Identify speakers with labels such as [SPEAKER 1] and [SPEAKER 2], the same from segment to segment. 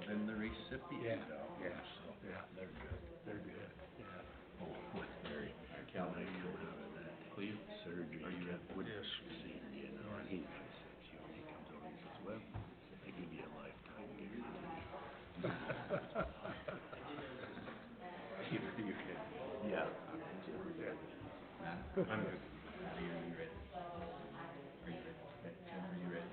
[SPEAKER 1] been the recipient of.
[SPEAKER 2] Yeah.
[SPEAKER 1] So, yeah, they're good.
[SPEAKER 2] They're good, yeah.
[SPEAKER 1] Oh, with Barry, Calvin coming out of that Cleve surgery. Are you at Wood?
[SPEAKER 2] Yes.
[SPEAKER 1] Senior, you know, and he said, you know, he comes over and says, well, they give you a lifetime guarantee. You can, yeah.
[SPEAKER 3] I'm good. Are you ready? Are you ready? Okay, Tim, are you ready?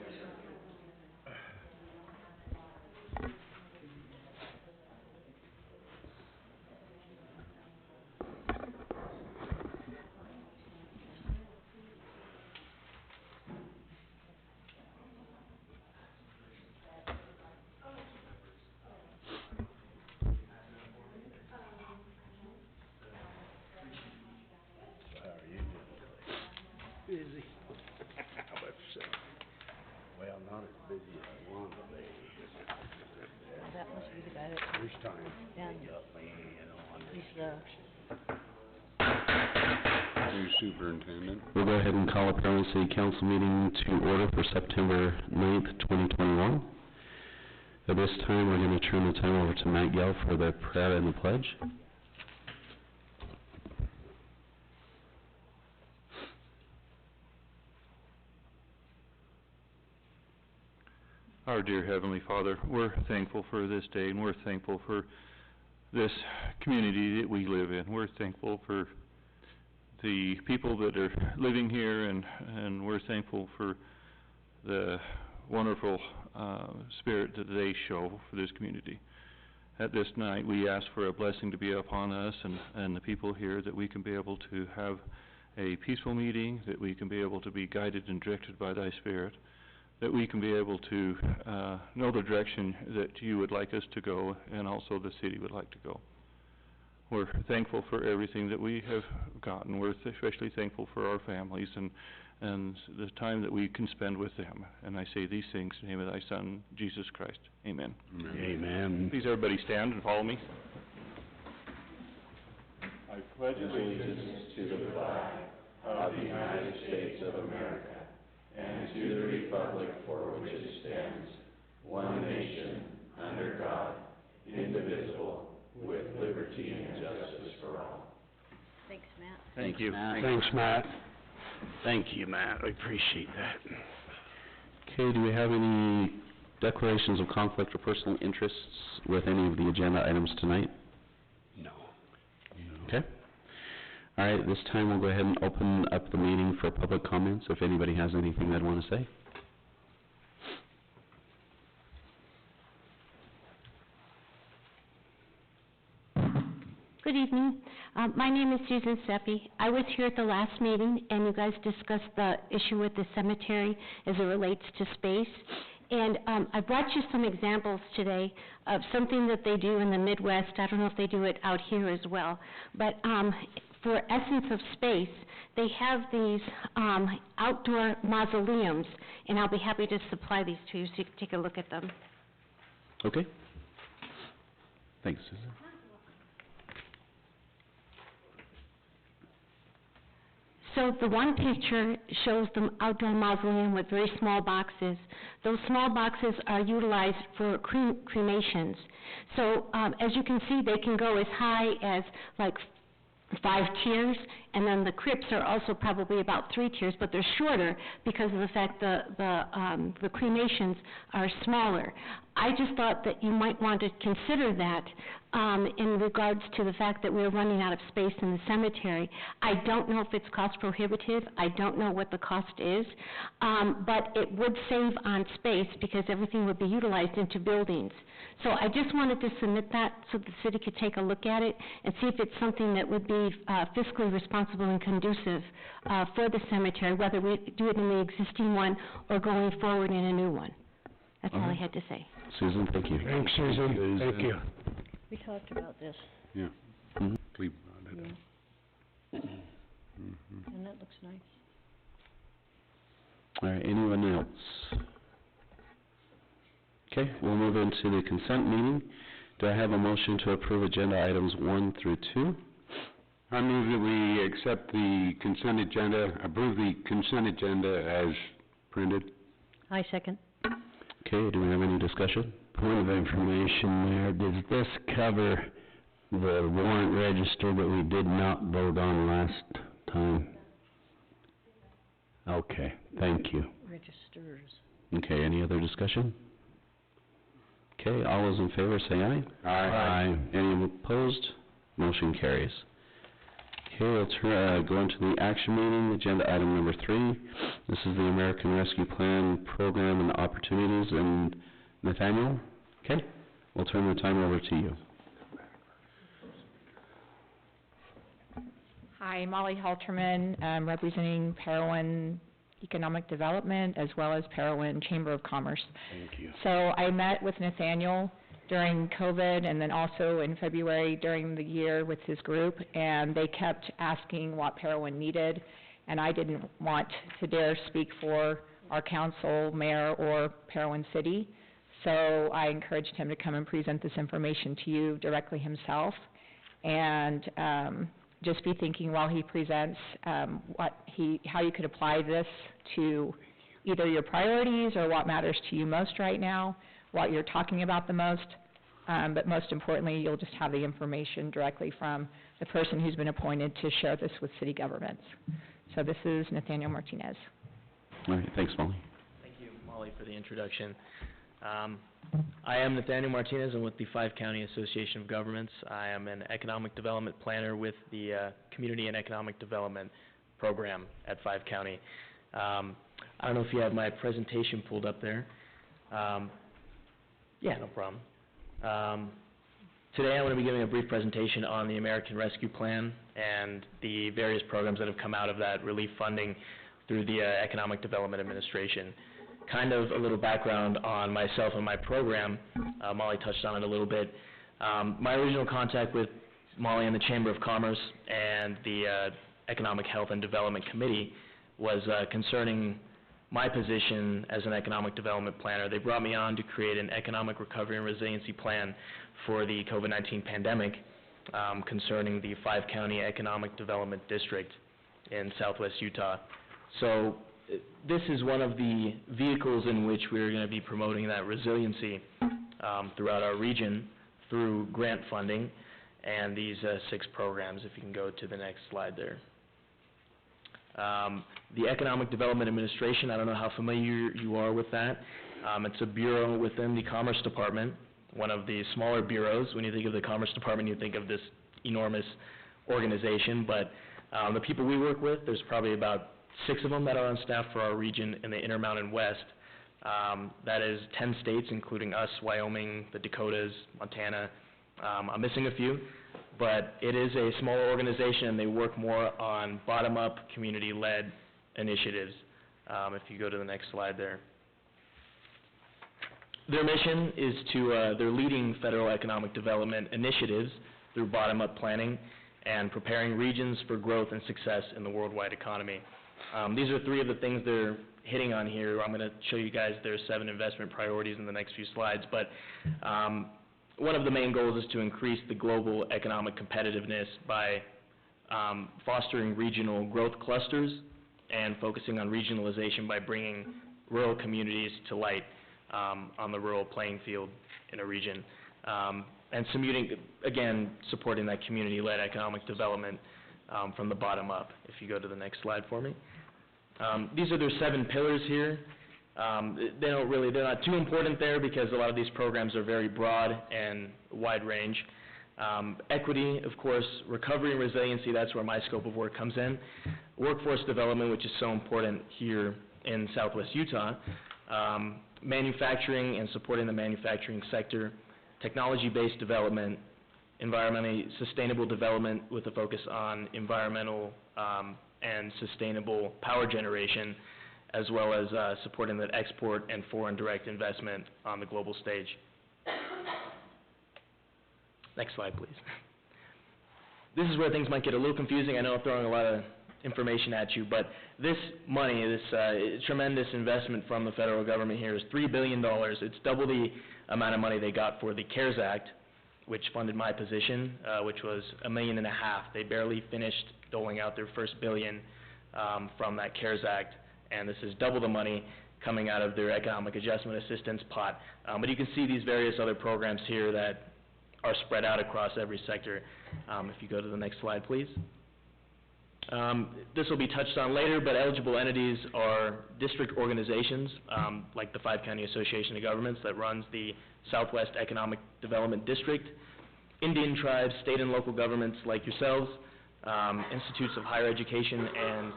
[SPEAKER 2] Busy. Well, not as busy as I want to be.
[SPEAKER 4] That must be the guy that
[SPEAKER 2] First time.
[SPEAKER 4] down.
[SPEAKER 2] They got me, you know, on
[SPEAKER 4] He's
[SPEAKER 5] New superintendent.
[SPEAKER 6] We'll go ahead and call a Parowan City Council meeting to order for September 9th, 2021. At this time, we're going to turn the time over to Matt Yell for the prayer and the pledge.
[SPEAKER 5] Our dear Heavenly Father, we're thankful for this day, and we're thankful for this community that we live in. We're thankful for the people that are living here, and we're thankful for the wonderful spirit that they show for this community. At this night, we ask for a blessing to be upon us and the people here, that we can be able to have a peaceful meeting, that we can be able to be guided and directed by Thy Spirit, that we can be able to know the direction that You would like us to go, and also the city would like to go. We're thankful for everything that we have gotten. We're especially thankful for our families and the time that we can spend with them. And I say these things in the name of Thy Son, Jesus Christ. Amen.
[SPEAKER 2] Amen.
[SPEAKER 5] Please everybody stand and follow me. I pledge allegiance to the flag of the United States of America and to the republic for which it stands, one nation, under God, indivisible, with liberty and justice for all.
[SPEAKER 4] Thanks, Matt.
[SPEAKER 5] Thank you.
[SPEAKER 2] Thanks, Matt. Thank you, Matt. I appreciate that.
[SPEAKER 6] Okay, do we have any declarations of conflict or personal interests with any of the agenda items tonight?
[SPEAKER 2] No.
[SPEAKER 6] Okay. All right, at this time we'll go ahead and open up the meeting for public comments, if anybody has anything they'd want to say.
[SPEAKER 7] Good evening. My name is Susan Seppi. I was here at the last meeting, and you guys discussed the issue with the cemetery as it relates to space. And I brought you some examples today of something that they do in the Midwest. I don't know if they do it out here as well. But for essence of space, they have these outdoor mausoleums, and I'll be happy to supply these to you so you can take a look at them.
[SPEAKER 6] Okay. Thanks, Susan.
[SPEAKER 7] So the one picture shows the outdoor mausoleum with very small boxes. Those small boxes are utilized for cremations. So as you can see, they can go as high as like 5 tiers, and then the crypts are also probably about 3 tiers, but they're shorter because of the fact the cremations are smaller. I just thought that you might want to consider that in regards to the fact that we're running out of space in the cemetery. I don't know if it's cost prohibitive. I don't know what the cost is, but it would save on space because everything would be utilized into buildings. So I just wanted to submit that so the city could take a look at it and see if it's something that would be fiscally responsible and conducive for the cemetery, whether we do it in the existing one or going forward in a new one. That's all I had to say.
[SPEAKER 6] Susan, thank you.
[SPEAKER 2] Thanks, Susan. Thank you.
[SPEAKER 4] We talked about this,
[SPEAKER 5] Yeah.
[SPEAKER 6] Mm-hmm.
[SPEAKER 5] Cleve brought it up.
[SPEAKER 4] and that looks nice.
[SPEAKER 6] All right, anyone else? Okay, we'll move into the consent meeting. Do I have a motion to approve agenda items 1 through 2?
[SPEAKER 5] I move that we accept the consent agenda, approve the consent agenda as printed.
[SPEAKER 4] I second.
[SPEAKER 6] Okay, do we have any discussion?
[SPEAKER 8] Point of information, Mayor, does this cover the warrant register that we did not vote on last time? Okay, thank you.
[SPEAKER 4] Registers.
[SPEAKER 6] Okay, any other discussion? Okay, all those in favor say aye. Aye. Any opposed? Motion carries. Okay, we'll go into the action meeting, agenda item number 3. This is the American Rescue Plan Program and Opportunities, and Nathaniel? Okay, we'll turn the time over to you.
[SPEAKER 9] Hi, Molly Halterman, representing Parowan Economic Development as well as Parowan Chamber of Commerce.
[SPEAKER 2] Thank you.
[SPEAKER 9] So I met with Nathaniel during COVID and then also in February during the year with his group, and they kept asking what Parowan needed, and I didn't want to dare speak for our council, mayor, or Parowan City. So I encouraged him to come and present this information to you directly himself, and just be thinking while he presents how you could apply this to either your priorities or what matters to you most right now, what you're talking about the most, but most importantly, you'll just have the information directly from the person who's been appointed to share this with city governments. So this is Nathaniel Martinez.
[SPEAKER 6] All right, thanks, Molly.
[SPEAKER 10] Thank you, Molly, for the introduction. I am Nathaniel Martinez. I'm with the 5-County Association of Governments. I am an economic development planner with the Community and Economic Development Program at 5-County. I don't know if you have my presentation pulled up there. Yeah, no problem. Today I'm going to be giving a brief presentation on the American Rescue Plan and the various programs that have come out of that relief funding through the Economic Development Administration. Kind of a little background on myself and my program. Molly touched on it a little bit. My original contact with Molly and the Chamber of Commerce and the Economic Health and Development Committee was concerning my position as an economic development planner. They brought me on to create an economic recovery and resiliency plan for the COVID-19 pandemic concerning the 5-County Economic Development District in southwest Utah. So this is one of the vehicles in which we're going to be promoting that resiliency throughout our region through grant funding and these 6 programs. If you can go to the next slide there. The Economic Development Administration, I don't know how familiar you are with that. It's a bureau within the Commerce Department, one of the smaller bureaus. When you think of the Commerce Department, you think of this enormous organization, but the people we work with, there's probably about 6 of them that are on staff for our region in the Intermountain West. That is 10 states, including us, Wyoming, the Dakotas, Montana. I'm missing a few, but it is a smaller organization, and they work more on bottom-up, community-led initiatives. If you go to the next slide there. Their mission is to, they're leading federal economic development initiatives through bottom-up planning and preparing regions for growth and success in the worldwide economy. These are 3 of the things they're hitting on here. I'm going to show you guys their 7 investment priorities in the next few slides, but one of the main goals is to increase the global economic competitiveness by fostering regional growth clusters and focusing on regionalization by bringing rural communities to light on the rural playing field in a region. And supporting that community-led economic development from the bottom up. If you go to the next slide for me. These are their 7 pillars here. They're not too important there because a lot of these programs are very broad and wide range. Equity, of course, recovery and resiliency, that's where my scope of work comes in. Workforce development, which is so important here in southwest Utah. Manufacturing and supporting the manufacturing sector. Technology-based development. Environmentally sustainable development with a focus on environmental and sustainable power generation, as well as supporting that export and foreign direct investment on the global stage. Next slide, please. This is where things might get a little confusing. I know I'm throwing a lot of information at you, but this money, this tremendous investment from the federal government here is $3 billion. It's double the amount of money they got for the CARES Act, which funded my position, which was $1.5 million. They barely finished doling out their first $1 billion from that CARES Act, and this is double the money coming out of their economic adjustment assistance pot. But you can see these various other programs here that are spread out across every sector. If you go to the next slide, please. This will be touched on later, but eligible entities are district organizations, like the 5-County Association of Governments that runs the Southwest Economic Development District, Indian tribes, state and local governments like yourselves, institutes of higher education, and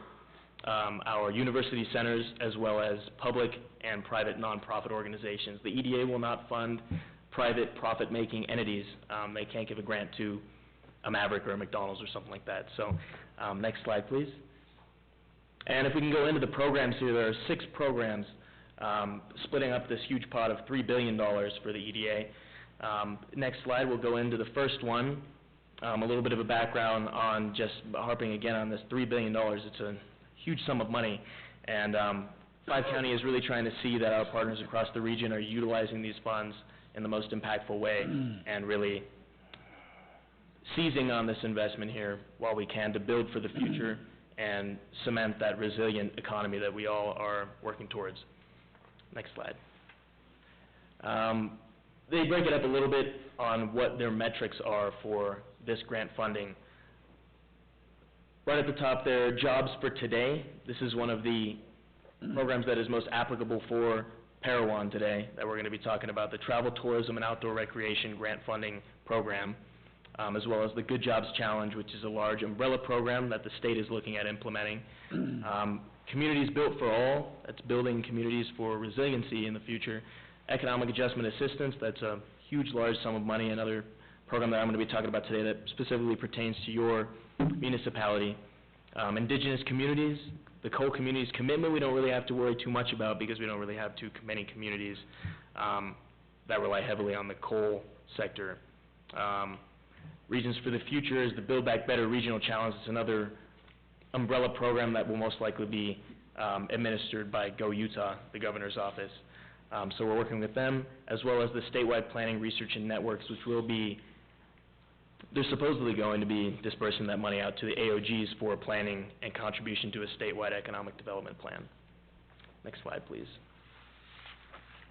[SPEAKER 10] our university centers, as well as public and private nonprofit organizations. The EDA will not fund private profit-making entities. They can't give a grant to a Maverick or a McDonald's or something like that. So, next slide, please. And if we can go into the programs here, there are 6 programs splitting up this huge pot of $3 billion for the EDA. Next slide, we'll go into the first one. A little bit of a background on just harping again on this $3 billion. It's a huge sum of money, and 5-County is really trying to see that our partners across the region are utilizing these funds in the most impactful way and really seizing on this investment here while we can to build for the future and cement that resilient economy that we all are working towards. Next slide. They break it up a little bit on what their metrics are for this grant funding. Right at the top there, Jobs for Today. This is one of the programs that is most applicable for Parowan today that we're going to be talking about, the Travel, Tourism, and Outdoor Recreation Grant Funding Program, as well as the Good Jobs Challenge, which is a large umbrella program that the state is looking at implementing. Communities Built for All, that's building communities for resiliency in the future. Economic Adjustment Assistance, that's a huge, large sum of money, another program that I'm going to be talking about today that specifically pertains to your municipality. Indigenous Communities, the Coal Communities Commitment, we don't really have to worry too much about because we don't really have too many communities that rely heavily on the coal sector. Regions for the Future is the Build Back Better Regional Challenge. It's another umbrella program that will most likely be administered by Go Utah, the governor's office. So we're working with them, as well as the Statewide Planning, Research, and Networks, which will be, they're supposedly going to be dispersing that money out to the AOGs for planning and contribution to a statewide economic development plan. Next slide, please.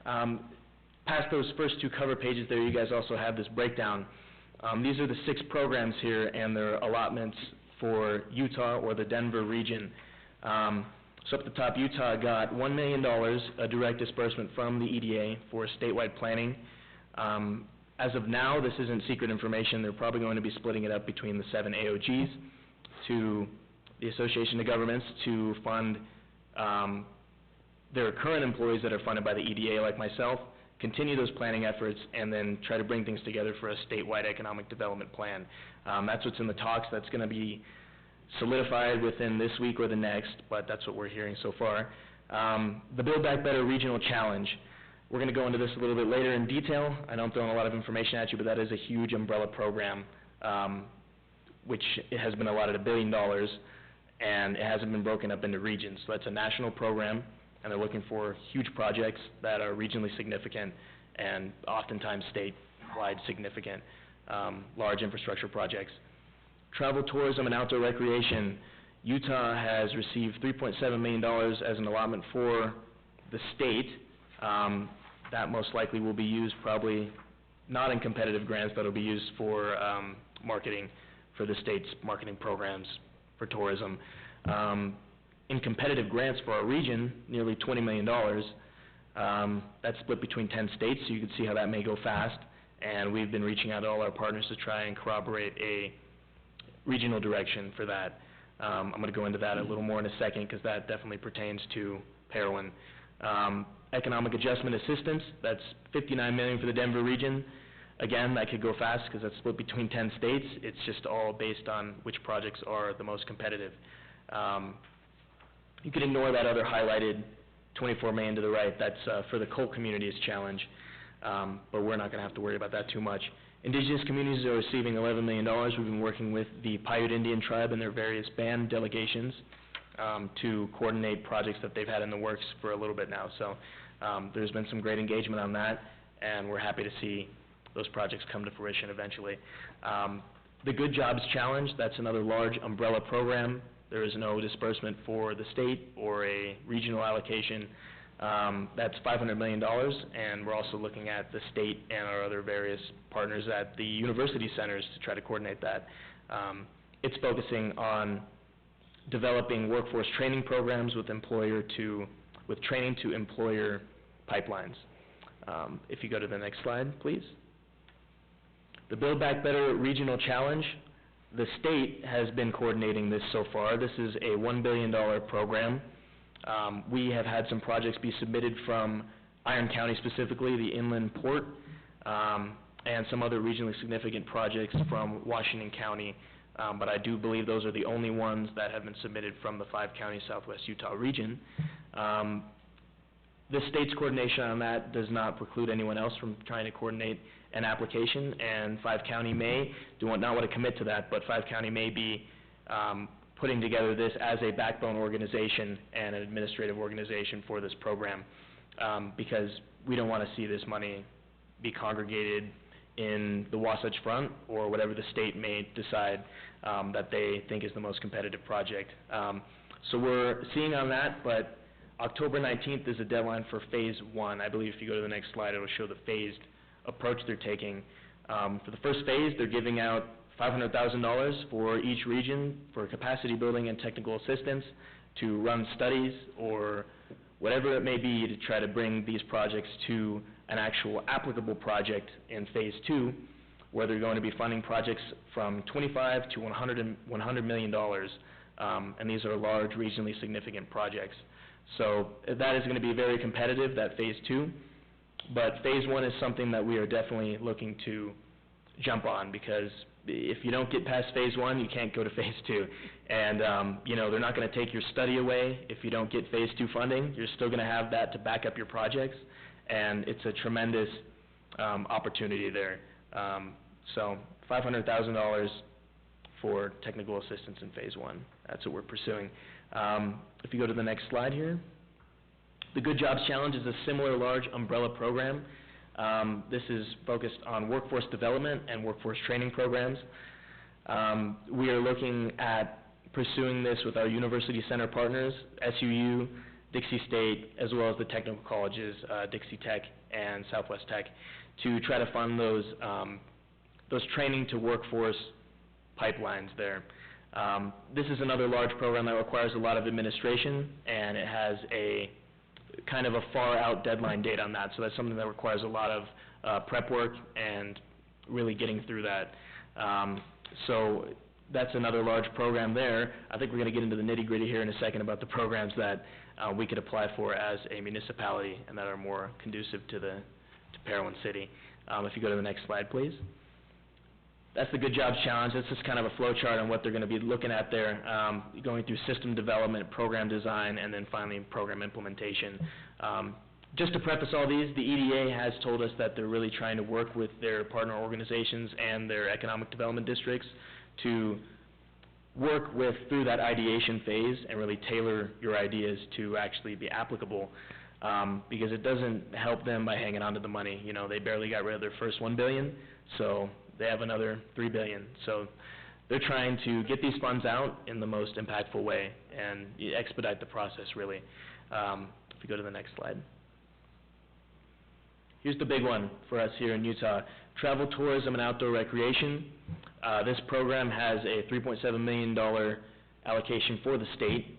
[SPEAKER 10] Past those first 2 cover pages there, you guys also have this breakdown. These are the 6 programs here and their allotments for Utah or the Denver region. So up at the top, Utah got $1 million, a direct disbursement from the EDA for statewide planning. As of now, this isn't secret information. They're probably going to be splitting it up between the 7 AOGs to the Association of Governments to fund their current employees that are funded by the EDA, like myself, continue those planning efforts, and then try to bring things together for a statewide economic development plan. That's what's in the talks. That's going to be solidified within this week or the next, but that's what we're hearing so far. The Build Back Better Regional Challenge. We're going to go into this a little bit later in detail. I know I'm throwing a lot of information at you, but that is a huge umbrella program, which it has been allotted $1 billion, and it hasn't been broken up into regions. So that's a national program, and they're looking for huge projects that are regionally significant and oftentimes statewide significant, large infrastructure projects. Travel, Tourism, and Outdoor Recreation. Utah has received $3.7 million as an allotment for the state. That most likely will be used probably not in competitive grants, but it will be used for marketing, for the state's marketing programs for tourism. In competitive grants for our region, nearly $20 million. That's split between 10 states, so you can see how that may go fast. And we've been reaching out to all our partners to try and corroborate a regional direction for that. I'm going to go into that a little more in a second because that definitely pertains to Parowan. Economic Adjustment Assistance, that's $59 million for the Denver region. Again, that could go fast because that's split between 10 states. It's just all based on which projects are the most competitive. You can ignore that other highlighted $24 million to the right. That's for the Coal Communities Challenge, but we're not going to have to worry about that too much. Indigenous Communities are receiving $11 million. We've been working with the Paiute Indian tribe and their various band delegations to coordinate projects that they've had in the works for a little bit now. So there's been some great engagement on that, and we're happy to see those projects come to fruition eventually. The Good Jobs Challenge, that's another large umbrella program. There is no disbursement for the state or a regional allocation. That's $500 million, and we're also looking at the state and our other various partners at the university centers to try to coordinate that. It's focusing on developing workforce training programs with training to employer pipelines. If you go to the next slide, please. The Build Back Better Regional Challenge, the state has been coordinating this so far. This is a $1 billion program. We have had some projects be submitted from Iron County specifically, the inland port, and some other regionally significant projects from Washington County, but I do believe those are the only ones that have been submitted from the 5-county Southwest Utah region. The state's coordination on that does not preclude anyone else from trying to coordinate an application, and 5-county may, not want to commit to that, but 5-county may be putting together this as a backbone organization and an administrative organization for this program, because we don't want to see this money be congregated in the Wasatch Front or whatever the state may decide that they think is the most competitive project. So we're seeing on that, but October 19th is a deadline for Phase 1. I believe if you go to the next slide, it'll show the phased approach they're taking. For the first phase, they're giving out $500,000 for each region for capacity building and technical assistance to run studies or whatever it may be to try to bring these projects to an actual applicable project in Phase 2, where they're going to be funding projects from $25 to $100 million, and these are large, regionally significant projects. So that is going to be very competitive, that Phase 2, but Phase 1 is something that we are definitely looking to jump on, because if you don't get past Phase 1, you can't go to Phase 2. And, they're not going to take your study away if you don't get Phase 2 funding. You're still going to have that to back up your projects, and it's a tremendous opportunity there. So $500,000 for technical assistance in Phase 1. That's what we're pursuing. If you go to the next slide here. The Good Jobs Challenge is a similar large umbrella program. This is focused on workforce development and workforce training programs. We are looking at pursuing this with our university center partners, SUU, Dixie State, as well as the technical colleges, Dixie Tech and Southwest Tech, to try to fund those training to workforce pipelines there. This is another large program that requires a lot of administration, and it has a kind of a far-out deadline date on that, so that's something that requires a lot of prep work and really getting through that. So that's another large program there. I think we're going to get into the nitty-gritty here in a second about the programs that we could apply for as a municipality and that are more conducive to Parowan City. If you go to the next slide, please. That's the Good Jobs Challenge. That's just kind of a flow chart on what they're going to be looking at there, going through system development, program design, and then finally program implementation. Just to preface all these, the EDA has told us that they're really trying to work with their partner organizations and their economic development districts to work through that ideation phase and really tailor your ideas to actually be applicable, because it doesn't help them by hanging on to the money. They barely got rid of their first $1 billion, so they have another $3 billion. So they're trying to get these funds out in the most impactful way and expedite the process, really. If you go to the next slide. Here's the big one for us here in Utah, travel, tourism, and outdoor recreation. This program has a $3.7 million allocation for the state.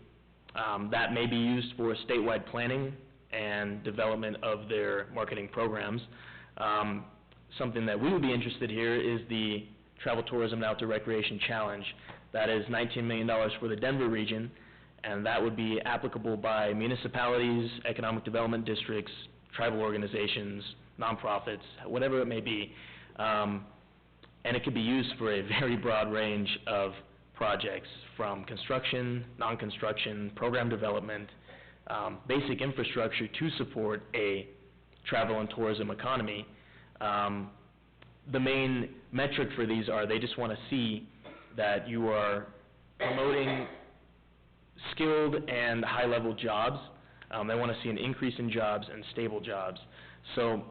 [SPEAKER 10] That may be used for statewide planning and development of their marketing programs. Something that we would be interested here is the Travel, Tourism, and Outdoor Recreation Challenge. That is $19 million for the Denver region, and that would be applicable by municipalities, economic development districts, tribal organizations, nonprofits, whatever it may be. And it could be used for a very broad range of projects, from construction, non-construction, program development, basic infrastructure to support a travel and tourism economy. The main metric for these are they just want to see that you are promoting skilled and high-level jobs. They want to see an increase in jobs and stable jobs. So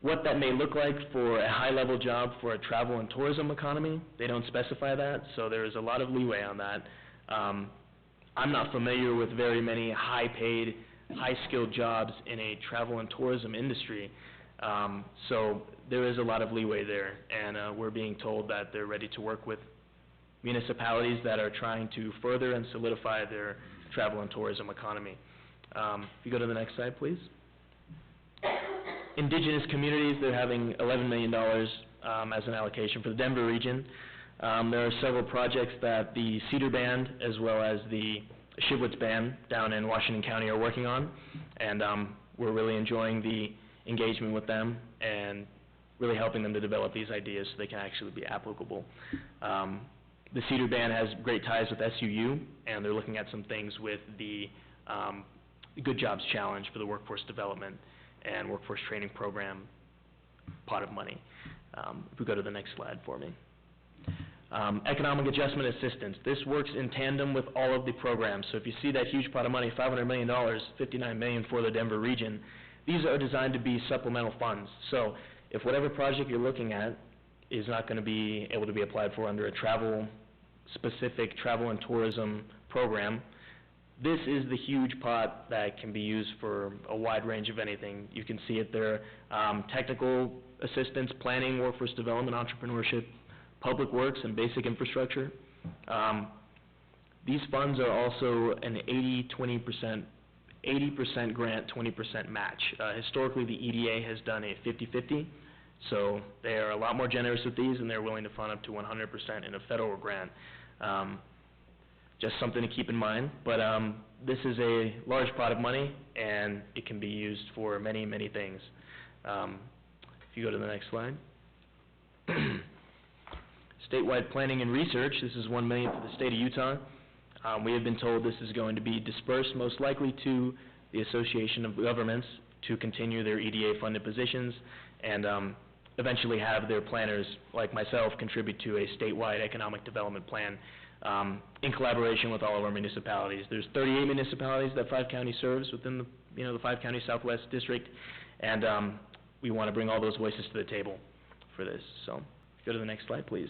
[SPEAKER 10] what that may look like for a high-level job for a travel and tourism economy, they don't specify that, so there is a lot of leeway on that. I'm not familiar with very many high-paid high-skilled jobs in a travel and tourism industry. So there is a lot of leeway there, and we're being told that they're ready to work with municipalities that are trying to further and solidify their travel and tourism economy. If you go to the next slide, please. Indigenous Communities, they're having $11 million as an allocation for the Denver region. There are several projects that the Cedar Band as well as the Shivwits Band down in Washington County are working on, and we're really enjoying the engagement with them and really helping them to develop these ideas so they can actually be applicable. The Cedar Band has great ties with SUU, and they're looking at some things with the Good Jobs Challenge for the workforce development and workforce training program pot of money. If we go to the next slide for me. Economic adjustment assistance. This works in tandem with all of the programs. So if you see that huge pot of money, $500 million, $59 million for the Denver region, these are designed to be supplemental funds. So if whatever project you're looking at is not going to be able to be applied for under a specific travel and tourism program, this is the huge pot that can be used for a wide range of anything. You can see it there, technical assistance, planning, workforce development, entrepreneurship, public works, and basic infrastructure. These funds are also an 80% grant, 20% match. Historically, the EDA has done a 50-50, so they are a lot more generous with these, and they're willing to fund up to 100% in a federal grant. Just something to keep in mind, but this is a large pot of money, and it can be used for many, many things. If you go to the next slide. Statewide planning and research, this is $1 million for the state of Utah. We have been told this is going to be dispersed most likely to the Association of Governments to continue their EDA-funded positions and eventually have their planners, like myself, contribute to a statewide economic development plan in collaboration with all of our municipalities. There's 38 municipalities that 5 County serves within the 5 County Southwest District, and we want to bring all those voices to the table for this. So, go to the next slide, please.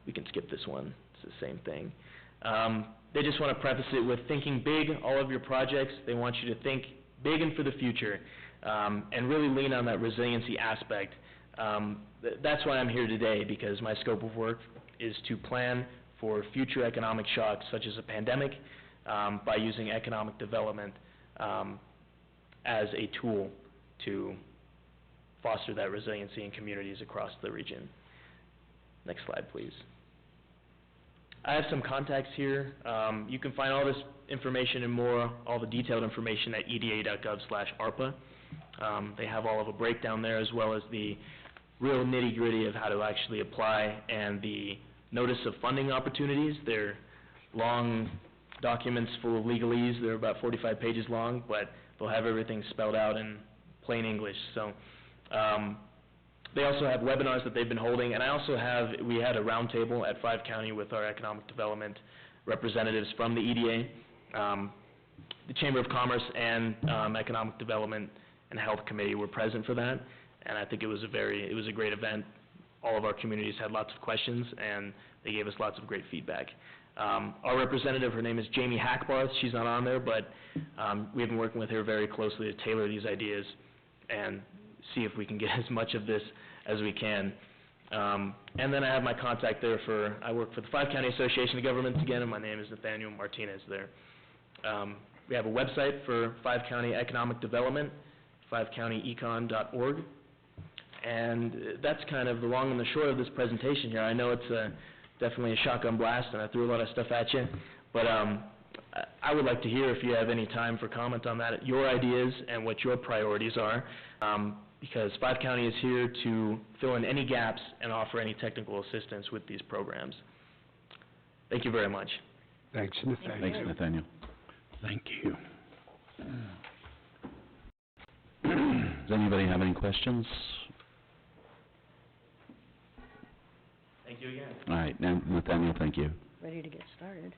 [SPEAKER 10] We can skip this one. It's the same thing. They just want to preface it with thinking big, all of your projects. They want you to think big and for the future, and really lean on that resiliency aspect. That's why I'm here today, because my scope of work is to plan for future economic shocks, such as a pandemic, by using economic development as a tool to foster that resiliency in communities across the region. Next slide, please. I have some contacts here. You can find all this information and more, all the detailed information at eda.gov/ARPA. They have all of a breakdown there, as well as the real nitty-gritty of how to actually apply and the notice of funding opportunities. They're long documents full of legalese. They're about 45 pages long, but they'll have everything spelled out in plain English. So they also have webinars that they've been holding, and we had a roundtable at 5 County with our economic development representatives from the EDA, the Chamber of Commerce, and Economic Development and Health Committee were present for that, and I think it was a great event. All of our communities had lots of questions, and they gave us lots of great feedback. Our representative, her name is Jamie Hackbarth. She's not on there, but we've been working with her very closely to tailor these ideas and see if we can get as much of this as we can. And then I have my contact there I work for the 5 County Association of Governments again, and my name is Nathaniel Martinez there. We have a website for 5 County Economic Development, 5countyecon.org. And that's kind of the long and the short of this presentation here. I know it's definitely a shotgun blast, and I threw a lot of stuff at you, but I would like to hear if you have any time for comment on that, your ideas and what your priorities are, because 5 County is here to fill in any gaps and offer any technical assistance with these programs. Thank you very much.
[SPEAKER 8] Thanks, Nathaniel.
[SPEAKER 6] Thanks, Nathaniel.
[SPEAKER 8] Thank you.
[SPEAKER 6] Does anybody have any questions?
[SPEAKER 10] Thank you again.
[SPEAKER 6] All right, Nathaniel, thank you.
[SPEAKER 4] Ready to get started.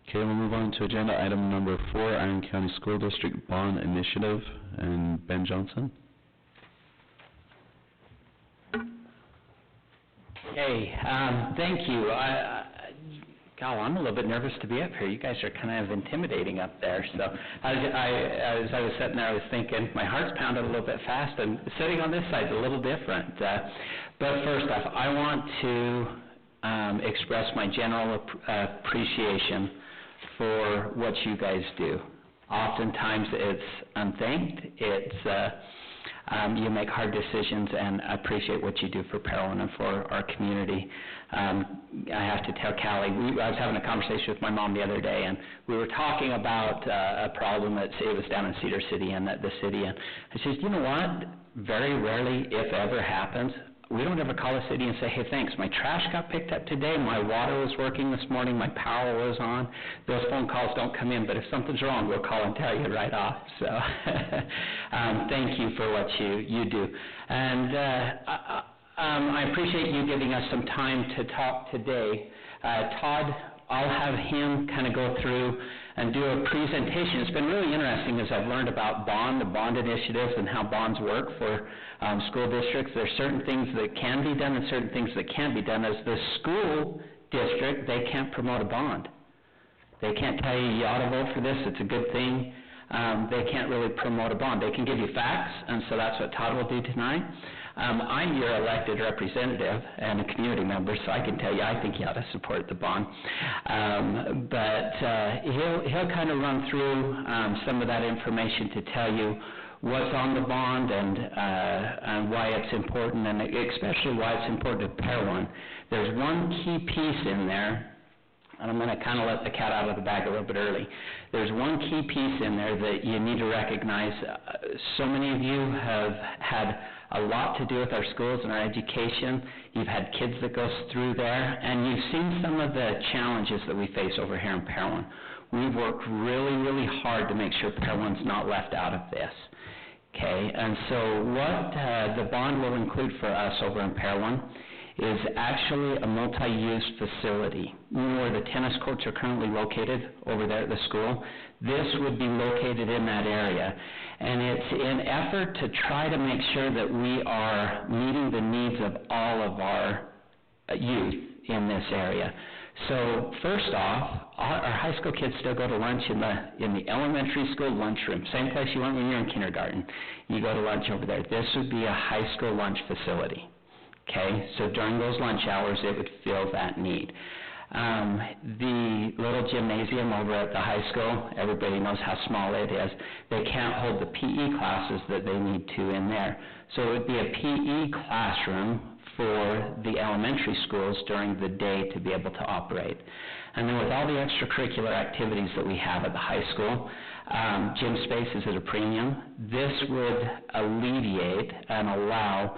[SPEAKER 6] Okay, we'll move on to agenda item number 4, Iron County School District Bond Initiative, and Ben Johnson.
[SPEAKER 11] Hey, thank you. Gal, I'm a little bit nervous to be up here. You guys are kind of intimidating up there. So as I was sitting there, I was thinking, my heart's pounding a little bit fast, and sitting on this side is a little different. But first off, I want to express my general appreciation for what you guys do. Oftentimes it's unthanked. You make hard decisions, and I appreciate what you do for Parowan and for our community. I have to tell Callie, I was having a conversation with my mom the other day, and we were talking about a problem that it was down in Cedar City and the city, and I said, you know what? Very rarely, if ever, happens. We don't ever call a city and say, hey, thanks, my trash got picked up today, my water was working this morning, my power was on. Those phone calls don't come in, but if something's wrong, we'll call and tell you right off. So thank you for what you do. And I appreciate you giving us some time to talk today. Todd, I'll have him kind of go through and do a presentation. It's been really interesting as I've learned about the bond initiatives and how bonds work for school districts. There's certain things that can be done and certain things that can't be done. As the school district, they can't promote a bond. They can't tell you ought to vote for this, it's a good thing. They can't really promote a bond. They can give you facts, and so that's what Todd will do tonight. I'm your elected representative and a community member, so I can tell you I think you ought to support the bond. But he'll kind of run through some of that information to tell you what's on the bond and why it's important, and especially why it's important to Parowan. There's one key piece in there, and I'm going to kind of let the cat out of the bag a little bit early. There's one key piece in there that you need to recognize. So many of you have had a lot to do with our schools and our education. You've had kids that go through there, and you've seen some of the challenges that we face over here in Parowan. We've worked really, really hard to make sure Parowan's not left out of this. Okay, and so what the bond will include for us over in Parowan is actually a multi-use facility. You know where the tennis courts are currently located over there at the school? This would be located in that area. And it's in effort to try to make sure that we are meeting the needs of all of our youth in this area. So first off, our high school kids still go to lunch in the elementary school lunchroom, same place you went when you were in kindergarten. You go to lunch over there. This would be a high school lunch facility. Okay, so during those lunch hours, it would fill that need. The little gymnasium over at the high school, everybody knows how small it is. They can't hold the PE classes that they need to in there. So it would be a PE classroom for the elementary schools during the day to be able to operate. And then with all the extracurricular activities that we have at the high school, gym space is at a premium. This would alleviate and allow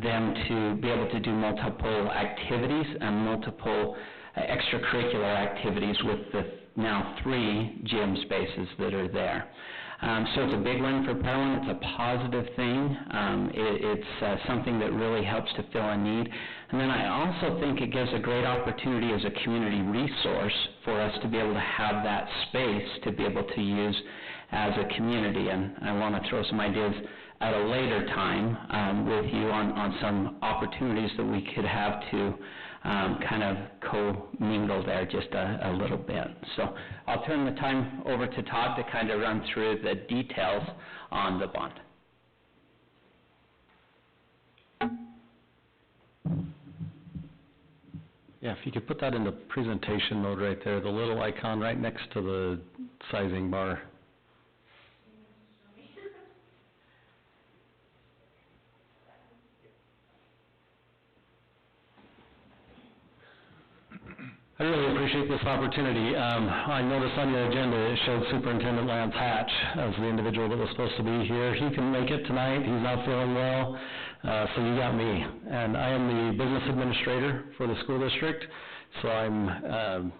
[SPEAKER 11] them to be able to do multiple activities and multiple extracurricular activities with the now 3 gym spaces that are there. So it's a big win for Parowan. It's a positive thing. It's something that really helps to fill a need. And then I also think it gives a great opportunity as a community resource for us to be able to have that space to be able to use as a community. And I want to throw some ideas at a later time with you on some opportunities that we could have to kind of co-mingle there just a little bit. So I'll turn the time over to Todd to kind of run through the details on the bond.
[SPEAKER 5] Yeah, if you could put that in the presentation mode right there, the little icon right next to the sizing bar. I really appreciate this opportunity. I noticed on your agenda it showed Superintendent Lance Hatch as the individual that was supposed to be here. He couldn't make it tonight. He's not feeling well, so you got me. And I am the business administrator for the school district, so I'm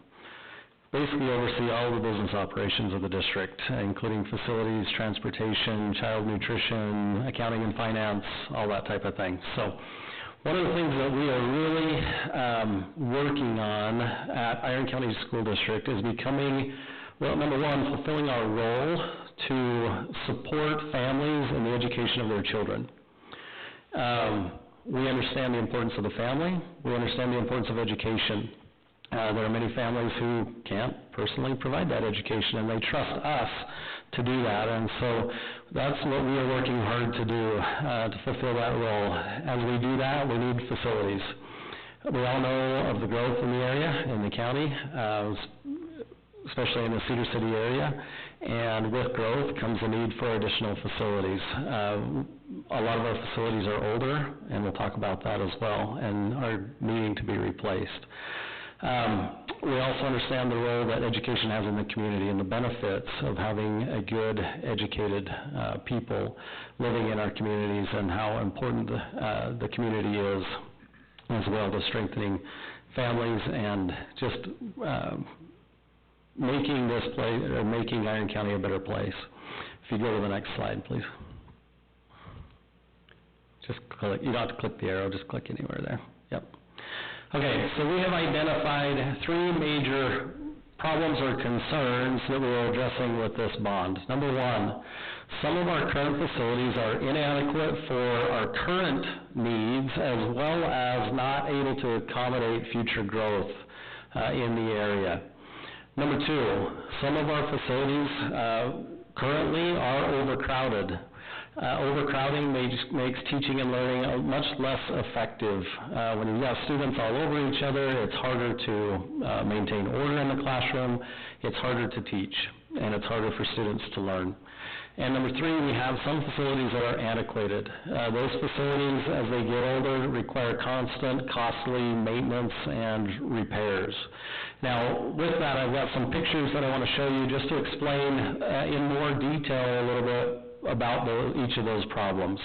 [SPEAKER 5] basically oversee all the business operations of the district, including facilities, transportation, child nutrition, accounting and finance, all that type of thing. So one of the things that we are really working on at Iron County School District is becoming, well, number one, fulfilling our role to support families in the education of their children. We understand the importance of the family. We understand the importance of education.
[SPEAKER 12] There are many families who can't personally provide that education, and they trust us to do that. And so that's what we are working hard to do, to fulfill that role. As we do that, we need facilities. We all know of the growth in the area, in the county, especially in the Cedar City area, and with growth comes the need for additional facilities. A lot of our facilities are older, and we'll talk about that as well, and are needing to be replaced. We also understand the role that education has in the community and the benefits of having a good, educated people living in our communities, and how important the community is as well to strengthening families and just making this place, or making Iron County a better place. If you go to the next slide, please. Just click, you don't have to click the arrow, just click anywhere there. Yep. Okay, so we have identified 3 major problems or concerns that we're addressing with this bond. Number 1, some of our current facilities are inadequate for our current needs, as well as not able to accommodate future growth in the area. Number 2, some of our facilities currently are overcrowded. Overcrowding makes teaching and learning much less effective. When you've got students all over each other, it's harder to maintain order in the classroom, it's harder to teach, and it's harder for students to learn. And number 3, we have some facilities that are antiquated. Those facilities, as they get older, require constant, costly maintenance and repairs. Now, with that, I've got some pictures that I want to show you just to explain in more detail a little bit about each of those problems.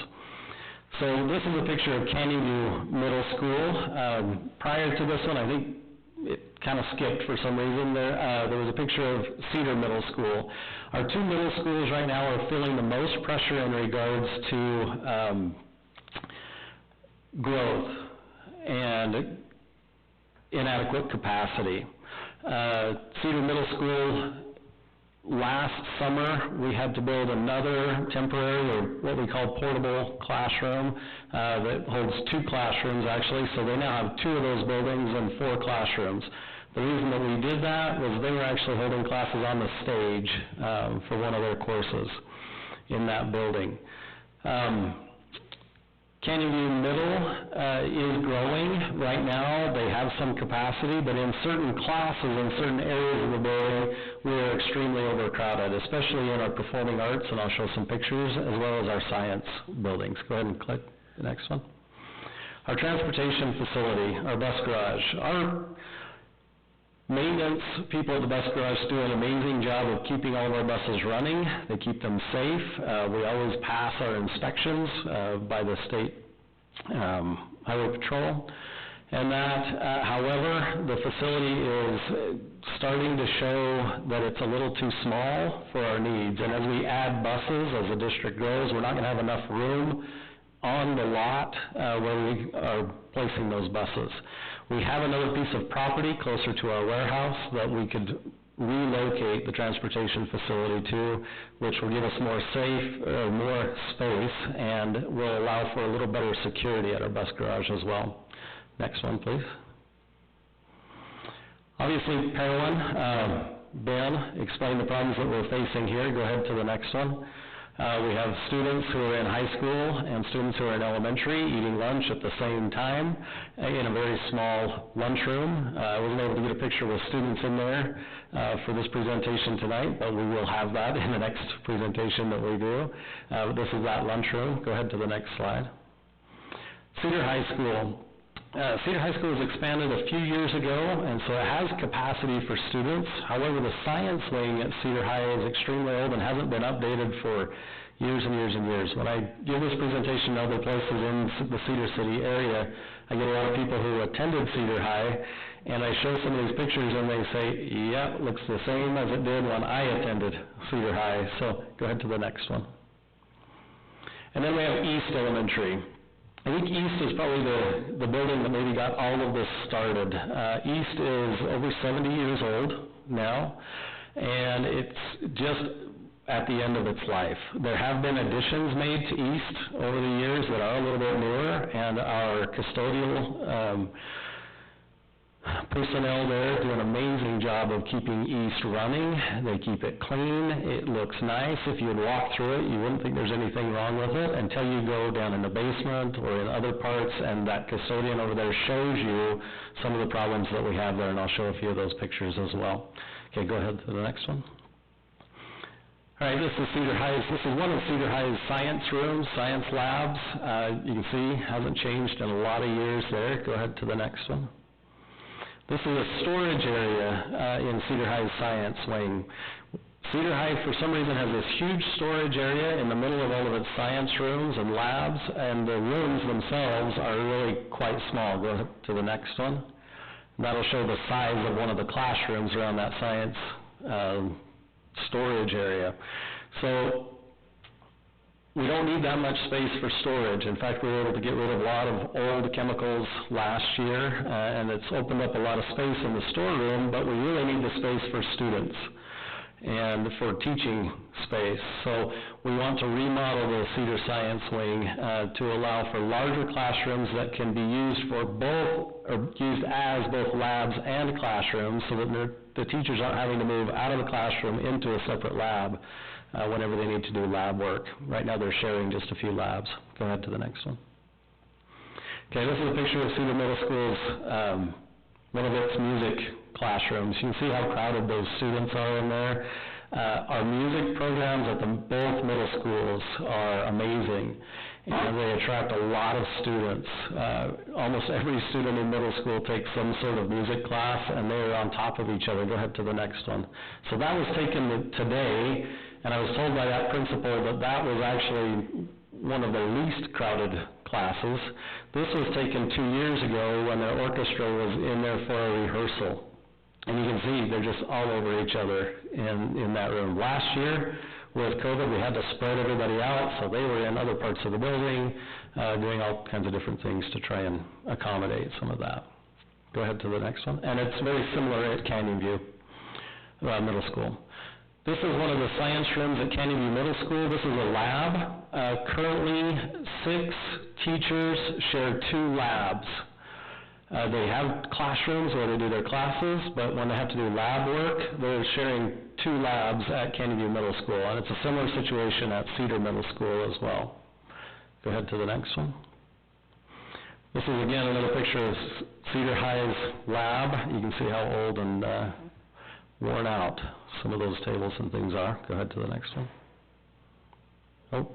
[SPEAKER 12] So this is a picture of Canyon View Middle School. Prior to this one, I think it kind of skipped for some reason. There was a picture of Cedar Middle School. Our 2 middle schools right now are feeling the most pressure in regards to growth and inadequate capacity. Cedar Middle School, last summer, we had to build another temporary, or what we call portable classroom, that holds 2 classrooms actually, so they now have 2 of those buildings and 4 classrooms. The reason that we did that was they were actually holding classes on the stage for one of their courses in that building. Canyon View Middle is growing right now. They have some capacity, but in certain classes, in certain areas of the building, we're extremely overcrowded, especially in our performing arts, and I'll show some pictures, as well as our science buildings. Go ahead and click the next one. Our transportation facility, our bus garage. Our maintenance people at the bus garage do an amazing job of keeping all of our buses running. They keep them safe. We always pass our inspections by the state highway patrol. And that, however, the facility is starting to show that it's a little too small for our needs. And as we add buses, as the district grows, we're not going to have enough room on the lot where we are placing those buses. We have another piece of property closer to our warehouse that we could relocate the transportation facility to, which will give us more space, and will allow for a little better security at our bus garage as well. Next one, please. Obviously, Parowan, Ben explained the problems that we're facing here. Go ahead to the next one. We have students who are in high school and students who are in elementary eating lunch at the same time in a very small lunchroom. I wasn't able to get a picture with students in there for this presentation tonight, but we will have that in the next presentation that we do. This is that lunchroom. Go ahead to the next slide. Cedar High School. Cedar High School was expanded a few years ago, and so it has capacity for students. However, the science wing at Cedar High is extremely old and hasn't been updated for years and years and years. When I give this presentation to other places in the Cedar City area, I get a lot of people who attended Cedar High, and I show some of these pictures and they say, yeah, it looks the same as it did when I attended Cedar High. So go ahead to the next one. And then we have East Elementary. I think East is probably the building that maybe got all of this started. East is over 70 years old now, and it's just at the end of its life. There have been additions made to East over the years that are a little bit newer, and our custodial personnel there do an amazing job of keeping East running. They keep it clean. It looks nice. If you would walk through it, you wouldn't think there's anything wrong with it until you go down in the basement or in other parts, and that custodian over there shows you some of the problems that we have there, and I'll show a few of those pictures as well. Okay, go ahead to the next one. All right, this is Cedar High's. This is one of Cedar High's science rooms, science labs. You can see hasn't changed in a lot of years there. Go ahead to the next one. This is a storage area in Cedar High's science wing. Cedar High, for some reason, has this huge storage area in the middle of all of its science rooms and labs, and the rooms themselves are really quite small. Go ahead to the next one. That'll show the size of one of the classrooms around that science storage area. So we don't need that much space for storage. In fact, we were able to get rid of a lot of old chemicals last year, and it's opened up a lot of space in the storeroom, but we really need the space for students and for teaching space. So we want to remodel the Cedar Science Wing to allow for larger classrooms that can be used for both, or used as both labs and classrooms, so that the teachers aren't having to move out of the classroom into a separate lab whenever they need to do lab work. Right now they're sharing just a few labs. Go ahead to the next one. Okay, this is a picture of Cedar Middle School's, one of its music classrooms. You can see how crowded those students are in there. Our music programs at both middle schools are amazing, and they attract a lot of students. Almost every student in middle school takes some sort of music class, and they're on top of each other. Go ahead to the next one. So that was taken today, and I was told by that principal that that was actually one of the least crowded classes. This was taken 2 years ago when the orchestra was in there for a rehearsal. And you can see they're just all over each other in that room. Last year, with COVID, we had to spread everybody out, so they were in other parts of the building, doing all kinds of different things to try and accommodate some of that. Go ahead to the next one. And it's very similar at Canyon View Middle School. This is one of the science rooms at Canyon View Middle School. This is a lab. Currently, 6 teachers share 2 labs. They have classrooms where they do their classes, but when they have to do lab work, they're sharing 2 labs at Canyon View Middle School, and it's a similar situation at Cedar Middle School as well. Go ahead to the next one. This is, again, another picture of Cedar High's lab. You can see how old and worn out some of those tables and things are. Go ahead to the next one. Oh,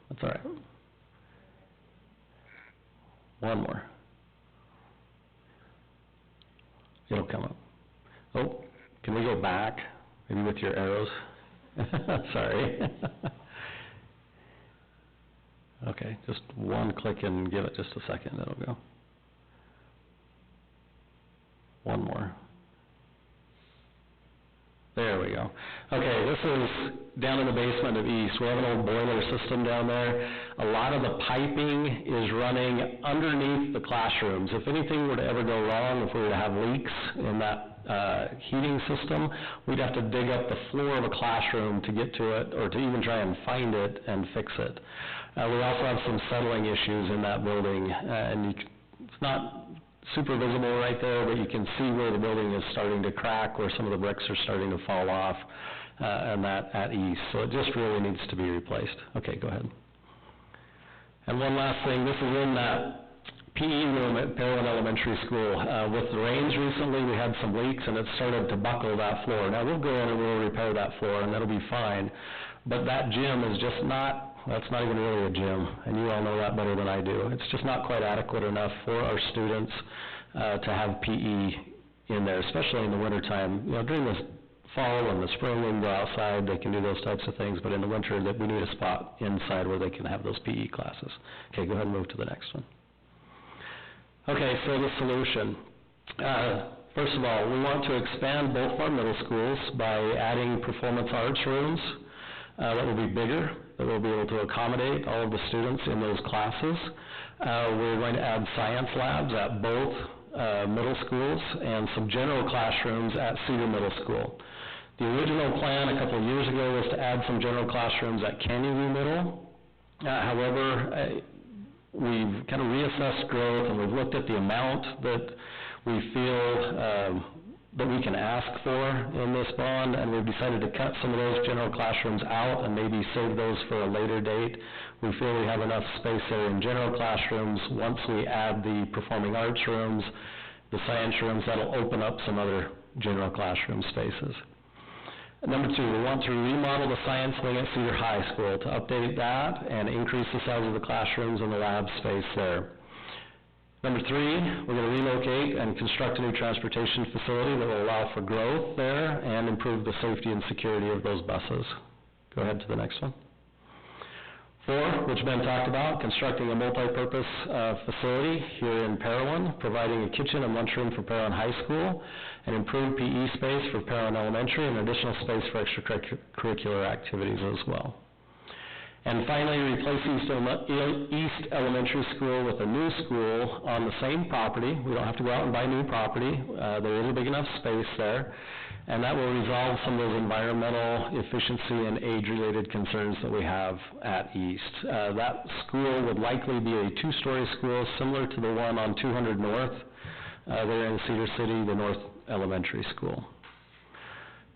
[SPEAKER 12] that's all right. One more. It'll come up. Oh, can we go back, maybe with your arrows? Sorry. Okay, just one click and give it just a second, it'll go. One more. There we go. Okay, this is down in the basement of East. We have an old boiler system down there. A lot of the piping is running underneath the classrooms. If anything were to ever go wrong, if we were to have leaks in that heating system, we'd have to dig up the floor of a classroom to get to it, or to even try and find it and fix it. We also have some settling issues in that building, and it's not super visible right there, but you can see where the building is starting to crack, where some of the bricks are starting to fall off, and that at East. So it just really needs to be replaced. Okay, go ahead. And one last thing, this is in that PE room at Parowan Elementary School. With the rains recently, we had some leaks, and it started to buckle that floor. Now we'll go in and we'll repair that floor, and that'll be fine. But that gym is just not, that's not even really a gym, and you all know that better than I do. It's just not quite adequate enough for our students to have PE in there, especially in the wintertime. You know, during the fall and the spring, they can go outside, they can do those types of things, but in the winter, we need a spot inside where they can have those PE classes. Okay, go ahead and move to the next one. Okay, so the solution. First of all, we want to expand both of our middle schools by adding performance arts rooms that will be bigger, that will be able to accommodate all of the students in those classes. We're going to add science labs at both middle schools and some general classrooms at Cedar Middle School. The original plan a couple of years ago was to add some general classrooms at Canyon View Middle. However, we've kind of reassessed growth, and we've looked at the amount that we feel that we can ask for in this bond, and we've decided to cut some of those general classrooms out and maybe save those for a later date. We feel we have enough space there in general classrooms. Once we add the performing arts rooms, the science rooms, that'll open up some other general classroom spaces. Number 2, we want to remodel the science wing at Cedar High School to update that and increase the size of the classrooms and the lab space there. Number 3, we're going to relocate and construct a new transportation facility that will allow for growth there and improve the safety and security of those buses. Go ahead to the next one. 4, which Ben talked about, constructing a multi-purpose facility here in Parowan, providing a kitchen and lunchroom for Parowan High School, an improved PE space for Parowan Elementary, and additional space for extracurricular activities as well. And finally, replace East Elementary School with a new school on the same property. We don't have to go out and buy new property. There is a big enough space there. And that will resolve some of those environmental, efficiency, and age-related concerns that we have at East. That school would likely be a 2-story school similar to the one on 200 North there in Cedar City, the North Elementary School.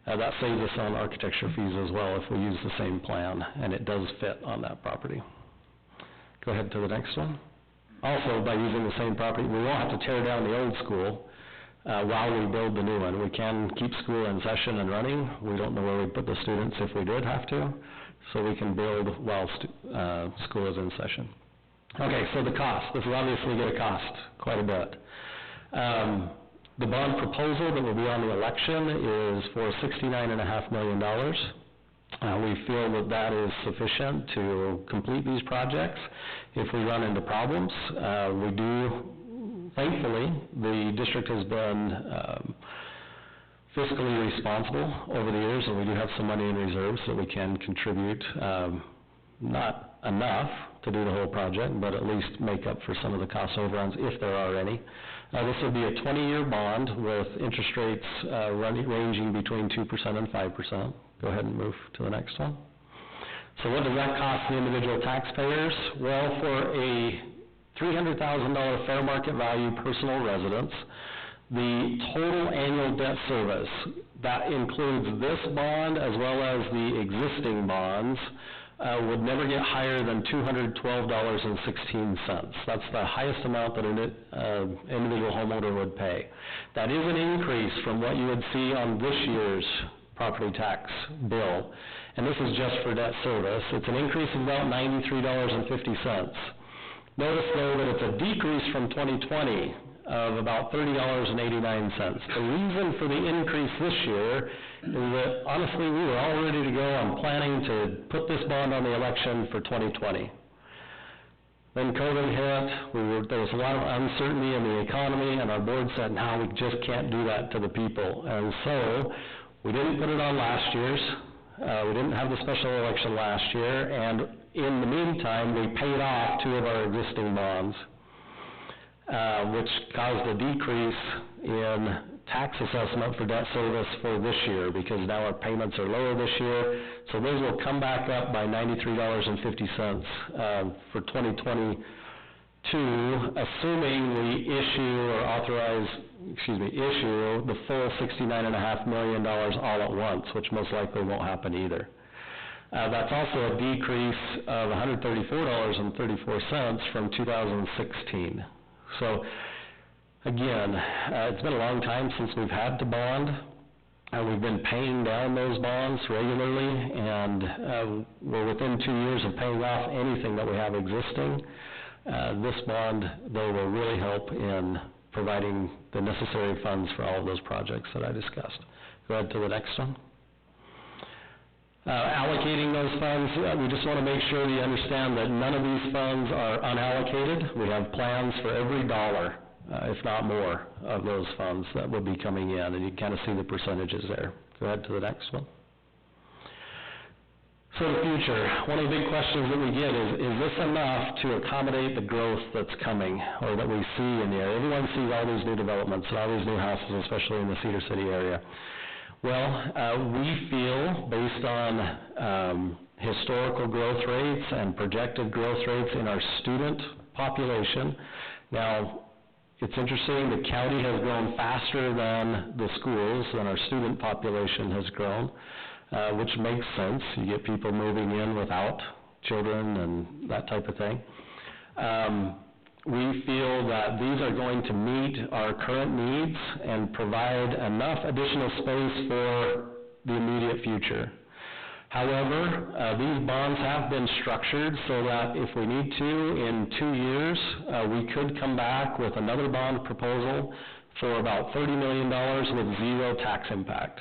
[SPEAKER 12] That saves us on architecture fees as well if we use the same plan, and it does fit on that property. Go ahead to the next one. Also, by using the same property, we won't have to tear down the old school while we build the new one. We can keep school in session and running. We don't know where we'd put the students if we did have to, so we can build while school is in session. Okay, so the cost. This is obviously going to cost quite a bit. The bond proposal that will be on the election is for $69.5 million. We feel that that is sufficient to complete these projects if we run into problems. We do, thankfully, the district has been fiscally responsible over the years, and we do have some money in reserves that we can contribute, not enough to do the whole project, but at least make up for some of the cost overruns if there are any. This will be a 20-year bond with interest rates ranging between 2% and 5%. Go ahead and move to the next one. So what does that cost the individual taxpayers? Well, for a $300,000 fair market value personal residence, the total annual debt service, that includes this bond as well as the existing bonds, would never get higher than $212.16. That's the highest amount that an individual homeowner would pay. That is an increase from what you would see on this year's property tax bill, and this is just for debt service. It's an increase of about $93.50. Notice, though, that it's a decrease from 2020 of about $30.89. The reason for the increase this year is that, honestly, we were all ready to go on planning to put this bond on the election for 2020. Then COVID hit, there was a lot of uncertainty in the economy, and our board said, no, we just can't do that to the people. And so we didn't put it on last year's. We didn't have the special election last year, and in the meantime, we paid off 2 of our existing bonds, which caused a decrease in tax assessment for debt service for this year, because now our payments are lower this year. So those will come back up by $93.50 for 2022, assuming we issue the full $69.5 million all at once, which most likely won't happen either. That's also a decrease of $134.34 from 2016. So, again, it's been a long time since we've had to bond. We've been paying down those bonds regularly, and we're within 2 years of paying off anything that we have existing. This bond, though, will really help in providing the necessary funds for all of those projects that I discussed. Go ahead to the next one. Allocating those funds, we just want to make sure you understand that none of these funds are unallocated. We have plans for every dollar, if not more, of those funds that will be coming in, and you can kind of see the percentages there. Go ahead to the next one. So the future, one of the big questions that we get is this enough to accommodate the growth that's coming, or that we see in the area? Everyone sees all these new developments and all these new houses, especially in the Cedar City area. Well, we feel, based on historical growth rates and projected growth rates in our student population, now, It's interesting, the county has grown faster than the schools, and our student population has grown, which makes sense. You get people moving in without children and that type of thing. We feel that these are going to meet our current needs and provide enough additional space for the immediate future. However, these bonds have been structured so that if we need to, in 2 years, we could come back with another bond proposal for about $30 million with zero tax impact,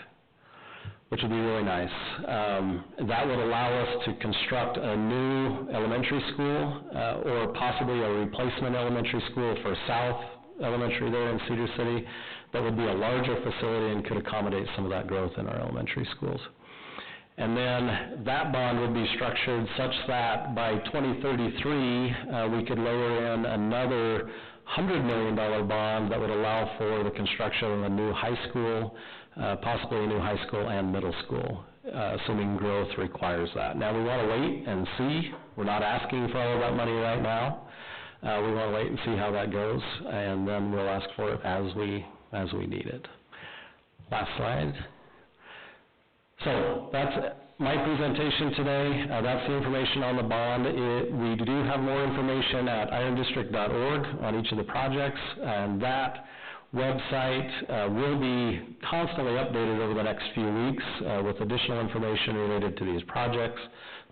[SPEAKER 12] which would be really nice. That would allow us to construct a new elementary school or possibly a replacement elementary school for South Elementary there in Cedar City that would be a larger facility and could accommodate some of that growth in our elementary schools. And then that bond would be structured such that by 2033, we could lower in another $100 million bond that would allow for the construction of a new high school, possibly a new high school and middle school, assuming growth requires that. Now, we want to wait and see. We're not asking for all of that money right now. We want to wait and see how that goes, and then we'll ask for it as we need it. Last slide. So that's my presentation today. That's the information on the bond. We do have more information at irondistrict.org on each of the projects, and that website will be constantly updated over the next few weeks with additional information related to these projects,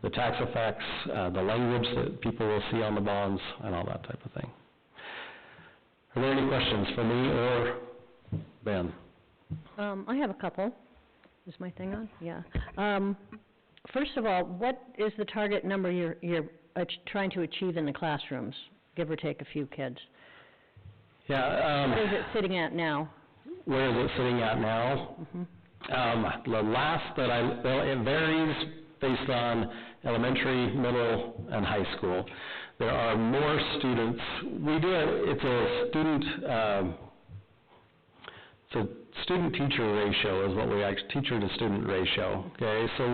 [SPEAKER 12] the tax effects, the language that people will see on the bonds, and all that type of thing. Are there any questions for me or Ben?
[SPEAKER 4] I have a couple. Is my thing on? Yeah. First of all, what is the target number you're trying to achieve in the classrooms, give or take a few kids?
[SPEAKER 12] Yeah.
[SPEAKER 4] Where is it sitting at now?
[SPEAKER 12] Where is it sitting at now? Mm-hmm. The last that well, it varies based on elementary, middle, and high school. There are more students. It's a student-teacher ratio is what we teacher-to-student ratio, okay? So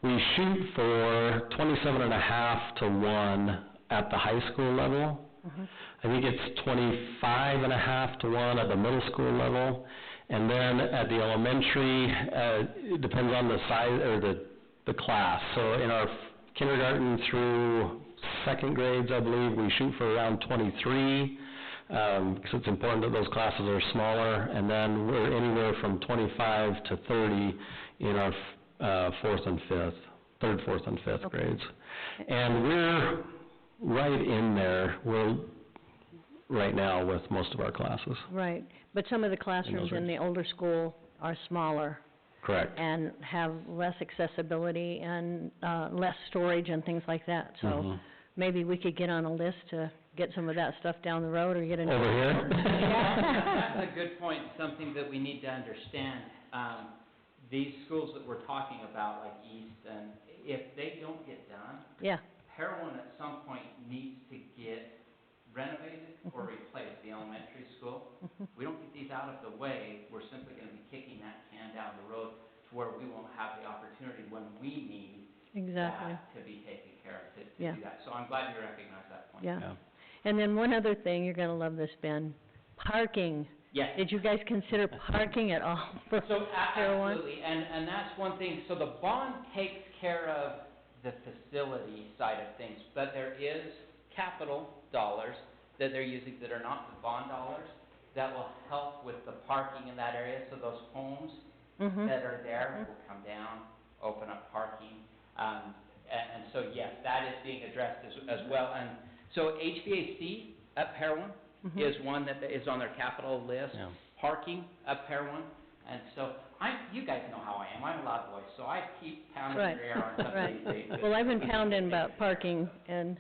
[SPEAKER 12] we shoot for 27.5 to 1 at the high school level. Mm-hmm. I think it's 25.5 to 1 at the middle school level. And then at the elementary, it depends on the size or the class. So in our kindergarten through second grades, I believe, we shoot for around 23. Because it's important that those classes are smaller, and then we're anywhere from 25 to 30 in our third, fourth, and fifth grades. And we're right in there. We're right now with most of our classes.
[SPEAKER 4] Right, but some of the classrooms in the older school are smaller.
[SPEAKER 12] Correct.
[SPEAKER 4] And have less accessibility and less storage and things like that. So maybe we could get on a list to get some of that stuff down the road, or get an
[SPEAKER 12] over here.
[SPEAKER 13] That's a good point, something that we need to understand. These schools that we're talking about, like East, and if they don't get done, Parowan at some point needs to get renovated or replaced, the elementary school. We don't get these out of the way, we're simply going to be kicking that can down the road to where we won't have the opportunity when we need that to be taken care of, to do that. So I'm glad you recognize that point.
[SPEAKER 4] Yeah. And then one other thing, you're going to love this, Ben, parking.
[SPEAKER 13] Yes.
[SPEAKER 4] Did you guys consider parking at all for Parowan?
[SPEAKER 13] Absolutely, and that's one thing. So the bond takes care of the facility side of things, but there is capital dollars that they're using that are not the bond dollars that will help with the parking in that area. So those homes that are there will come down, open up parking, and so yes, that is being addressed as well. And so HVAC at Parowan is one that is on their capital list. Yeah. Parking at Parowan, and so you guys know how I am. I'm a loud voice, so I keep pounding your air on some of these things.
[SPEAKER 4] Well, I've been pounding about parking, and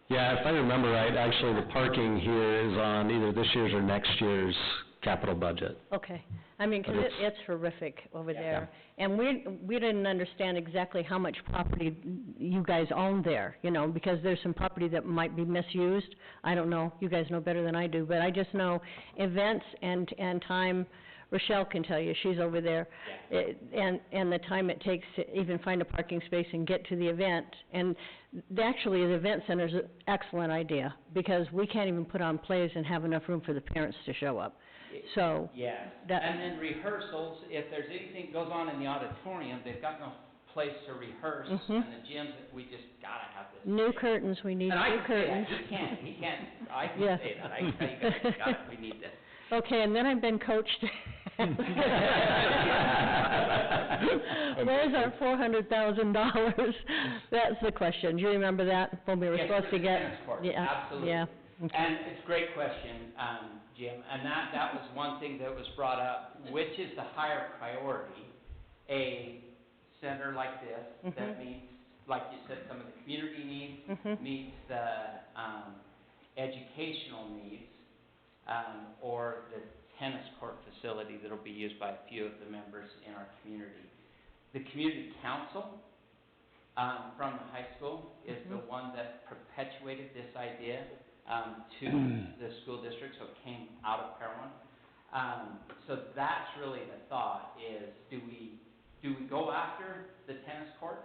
[SPEAKER 12] yeah, if I remember right, actually the parking here is on either this year's or next year's capital budget.
[SPEAKER 4] Okay. I mean, because it's horrific over there. And we didn't understand exactly how much property you guys own there, because there's some property that might be misused. I don't know. You guys know better than I do. But I just know events and time Rochelle can tell you, she's over there. And the time it takes to even find a parking space and get to the event. And actually, the event center's an excellent idea, because we can't even put on plays and have enough room for the parents to show up. So,
[SPEAKER 13] Yes,
[SPEAKER 4] that-
[SPEAKER 13] and then rehearsals, if there's anything that goes on in the auditorium, they've got no place to rehearse, and the gyms, we just gotta have this.
[SPEAKER 4] new curtains, we need
[SPEAKER 13] And I
[SPEAKER 4] new
[SPEAKER 13] can say
[SPEAKER 4] curtains.
[SPEAKER 13] that, he can't, I can
[SPEAKER 4] Yeah.
[SPEAKER 13] say that, I can tell you guys, we got it, we need this.
[SPEAKER 4] Okay, and then I've been coached. Where's our $400,000? That's the question. Do you remember that, when we were
[SPEAKER 13] Yes,
[SPEAKER 4] supposed
[SPEAKER 13] for
[SPEAKER 4] to
[SPEAKER 13] the
[SPEAKER 4] get?
[SPEAKER 13] tennis court,
[SPEAKER 4] Yeah,
[SPEAKER 13] absolutely.
[SPEAKER 4] yeah, okay.
[SPEAKER 13] And it's a great question, Jim, and that was one thing that was brought up, which is the higher priority? A center like this that meets, like you said, some of the community needs, meets the educational needs, or the tennis court facility that'll be used by a few of the members in our community. The community council from the high school is the one that perpetuated this idea to the school district, so it came out of Parowan. So that's really the thought is, do we go after the tennis court,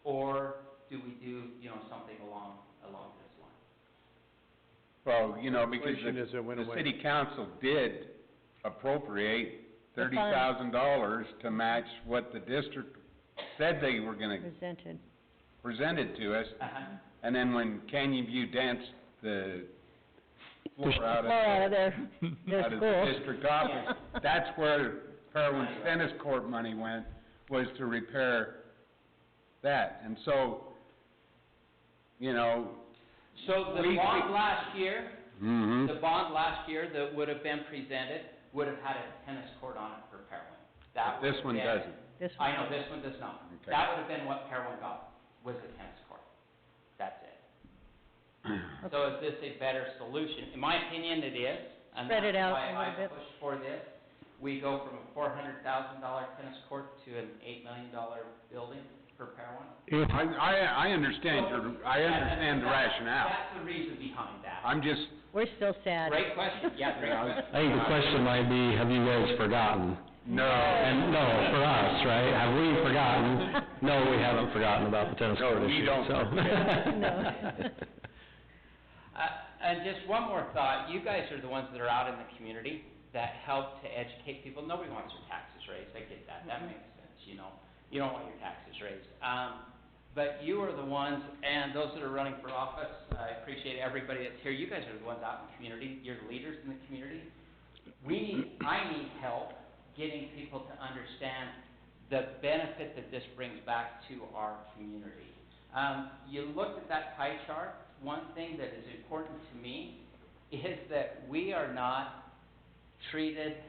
[SPEAKER 13] or do we do, something along this line?
[SPEAKER 14] Well, because
[SPEAKER 1] Inflation is a win-win.
[SPEAKER 14] the city council did appropriate $30,000 to match what the district said they were gonna present it to us. And then when Canyon View danced the floor out of
[SPEAKER 4] their
[SPEAKER 14] out of
[SPEAKER 4] school.
[SPEAKER 14] the district office, that's where Parowan's tennis court money went, was to repair that. And so,
[SPEAKER 13] So the bond last year,
[SPEAKER 14] mhm.
[SPEAKER 13] the bond last year that would have been presented would have had a tennis court on it for Parowan. That
[SPEAKER 14] This
[SPEAKER 13] would
[SPEAKER 14] one
[SPEAKER 13] have been-
[SPEAKER 14] doesn't.
[SPEAKER 13] I know, this one does not.
[SPEAKER 14] Okay.
[SPEAKER 13] That would have been what Parowan got, was a tennis court. That's it. So is this a better solution? In my opinion, it is, and
[SPEAKER 4] Spread it
[SPEAKER 13] that's
[SPEAKER 4] out
[SPEAKER 13] why
[SPEAKER 4] a
[SPEAKER 13] I
[SPEAKER 4] little bit.
[SPEAKER 13] pushed for this. We go from a $400,000 tennis court to an $8 million building for Parowan.
[SPEAKER 14] I understand the rationale.
[SPEAKER 13] That's the reason behind that.
[SPEAKER 14] I'm just,
[SPEAKER 4] We're still sad.
[SPEAKER 13] Great question, yeah, great question.
[SPEAKER 12] I think the question might be, have you guys forgotten?
[SPEAKER 14] no.
[SPEAKER 12] And no, for us, right? Have we forgotten? No, we haven't forgotten about the tennis
[SPEAKER 14] No,
[SPEAKER 12] court
[SPEAKER 14] we
[SPEAKER 12] issue,
[SPEAKER 14] don't
[SPEAKER 12] so.
[SPEAKER 13] And just one more thought, you guys are the ones that are out in the community that help to educate people. Nobody wants their taxes raised, I get that, that makes sense, you don't want your taxes raised. But you are the ones, and those that are running for office, I appreciate everybody that's here, you guys are the ones out in the community, you're the leaders in the community. I need help getting people to understand the benefit that this brings back to our community. You looked at that pie chart, one thing that is important to me is that we are not treated,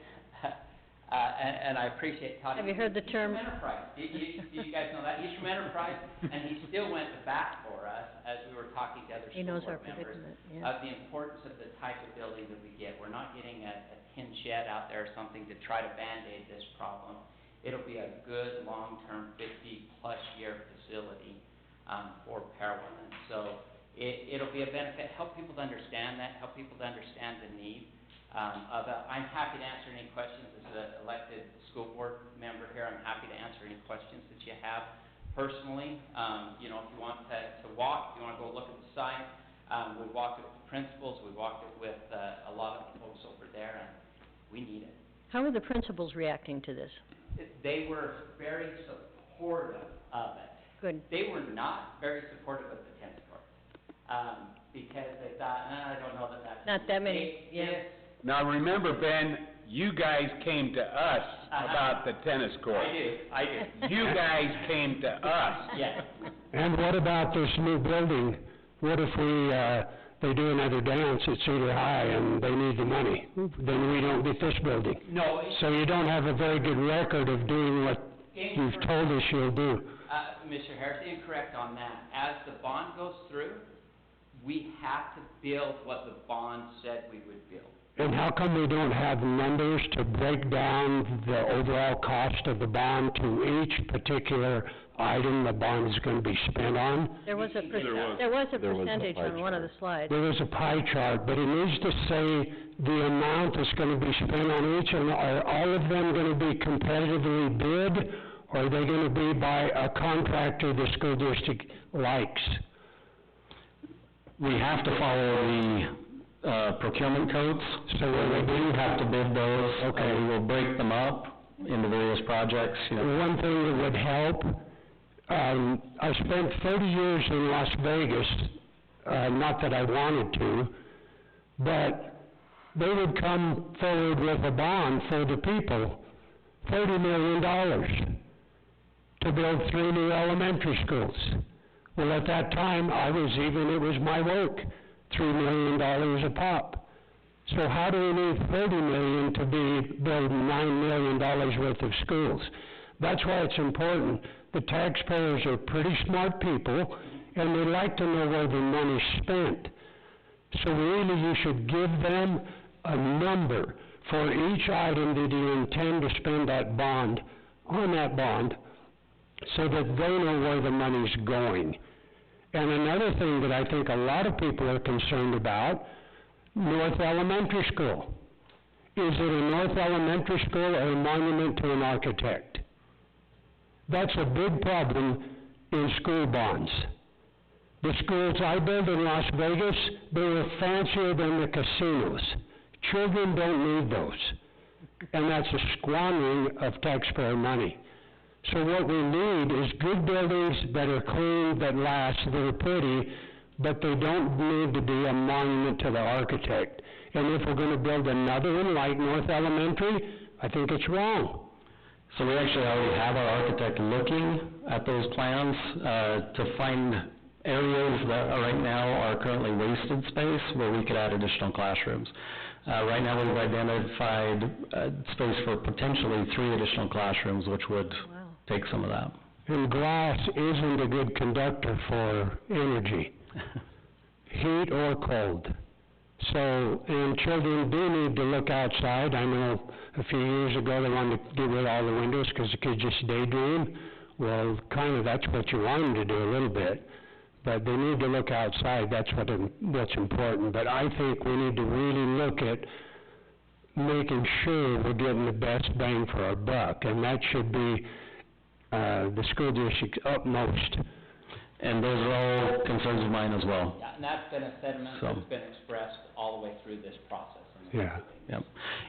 [SPEAKER 13] and I appreciate Todd.
[SPEAKER 4] Have you heard the term?
[SPEAKER 13] He's from Enterprise. Do you guys know that? He's from Enterprise, and he still went back for us as we were talking to other
[SPEAKER 4] He
[SPEAKER 13] school
[SPEAKER 4] knows our
[SPEAKER 13] board members
[SPEAKER 4] predicament, yeah.
[SPEAKER 13] of the importance of the type of building that we get. We're not getting a tin shed out there or something to try to Band-Aid this problem. It'll be a good, long-term, 50-plus year facility for Parowan. And so it'll be a benefit, help people to understand that, help people to understand the need of it. I'm happy to answer any questions as an elected school board member here. I'm happy to answer any questions that you have personally. If you want to walk, if you want to go look at the site, we walked it with the principals, we walked it with a lot of the folks over there, and we need it.
[SPEAKER 4] How are the principals reacting to this?
[SPEAKER 13] They were very supportive of it.
[SPEAKER 4] Good.
[SPEAKER 13] They were not very supportive of the tennis court, because they thought, I don't know that that's...
[SPEAKER 4] Not that many, yeah.
[SPEAKER 14] Now, remember, Ben, you guys came to us about the tennis court.
[SPEAKER 13] I do.
[SPEAKER 14] You guys came to us.
[SPEAKER 13] Yes.
[SPEAKER 8] And what about this new building? What if they do another dance at Cedar High and they need the money? Then we don't get this building.
[SPEAKER 13] No.
[SPEAKER 8] So you don't have a very good record of doing what you've told us you'll do.
[SPEAKER 13] Mr. Harris, incorrect on that. As the bond goes through, we have to build what the bond said we would build.
[SPEAKER 8] And how come we don't have numbers to break down the overall cost of the bond to each particular item the bond is gonna be spent on?
[SPEAKER 4] There was a
[SPEAKER 5] was.
[SPEAKER 4] there was a
[SPEAKER 6] There was a
[SPEAKER 4] percentage
[SPEAKER 6] pie
[SPEAKER 4] on one of the slides.
[SPEAKER 8] There is a pie chart, but it needs to say the amount that's gonna be spent on each, and are all of them gonna be competitively bid, or are they gonna be by a contractor the school district likes?
[SPEAKER 12] We have to follow the procurement codes, so we do have to bid those.
[SPEAKER 8] Okay.
[SPEAKER 12] We will break them up into various projects, you know.
[SPEAKER 8] One thing that would help, I spent 30 years in Las Vegas, not that I wanted to, but they would come forward with a bond for the people, $30 million, to build 3 new elementary schools. Well, at that time, it was my work, $3 million a pop. So how do we need $30 million to build $9 million worth of schools? That's why it's important. The taxpayers are pretty smart people, and they like to know where the money's spent. So really, you should give them a number for each item that you intend to spend on that bond, so that they know where the money's going. And another thing that I think a lot of people are concerned about, North Elementary School. Is it a North Elementary School or a monument to an architect? That's a big problem in school bonds. The schools I built in Las Vegas, they were fancier than the casinos. Children don't need those. And that's a squandering of taxpayer money. So what we need is good buildings that are clean, that last, that are pretty, but they don't need to be a monument to the architect. And if we're going to build another one like North Elementary, I think it's wrong.
[SPEAKER 12] So we actually already have our architect looking at those plans to find areas that right now are currently wasted space where we could add additional classrooms. Right now we've identified space for potentially 3 additional classrooms, which would take some of that.
[SPEAKER 8] And glass isn't a good conductor for energy, heat or cold. So, and children do need to look outside. I know a few years ago they wanted to get rid of all the windows because the kids just daydream. Well, kind of that's what you want them to do a little bit. But they need to look outside. That's what's important. But I think we need to really look at making sure we're getting the best bang for our buck, and that should be the school district's utmost.
[SPEAKER 12] And those are all concerns of mine as well.
[SPEAKER 13] Yeah, and that's been a sentiment that's been expressed all the way through this process.
[SPEAKER 8] Yeah.
[SPEAKER 12] Yep.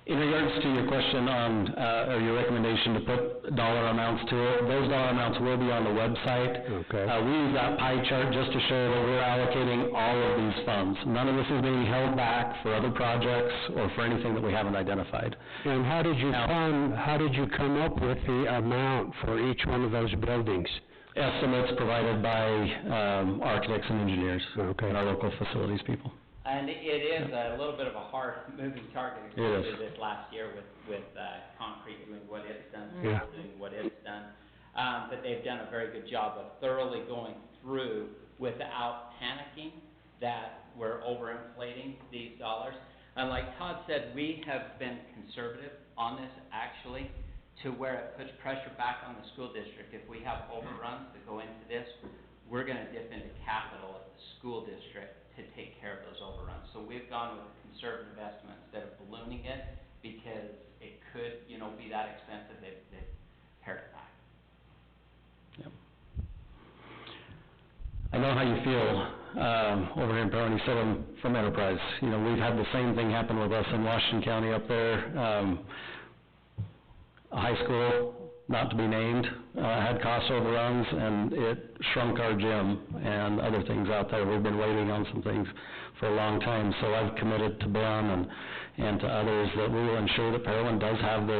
[SPEAKER 12] In regards to your question on, or your recommendation to put dollar amounts to it, those dollar amounts will be on the website.
[SPEAKER 8] Okay.
[SPEAKER 12] We use that pie chart just to show that we're allocating all of these funds. None of this is being held back for other projects or for anything that we haven't identified.
[SPEAKER 8] And how did you come up with the amount for each one of those buildings?
[SPEAKER 12] Estimates provided by architects and engineers and our local facilities people.
[SPEAKER 13] And it is a little bit of a hard moving target, especially this last year with concrete doing what it's done, steel doing what it's done. But they've done a very good job of thoroughly going through without panicking that we're overinflating these dollars. And like Todd said, we have been conservative on this actually, to where it puts pressure back on the school district. If we have overruns that go into this, we're going to dip into capital at the school district to take care of those overruns. So we've gone with a conservative estimate instead of ballooning it, because it could, be that expensive, they've pared it back.
[SPEAKER 12] Yep. I know how you feel over here in Parowan. You said from Enterprise. We've had the same thing happen with us in Washington County up there. A high school, not to be named, had cost overruns, and it shrunk our gym and other things out there. We've been waiting on some things for a long time, so I've committed to Ben and to others that we will ensure that Parowan does have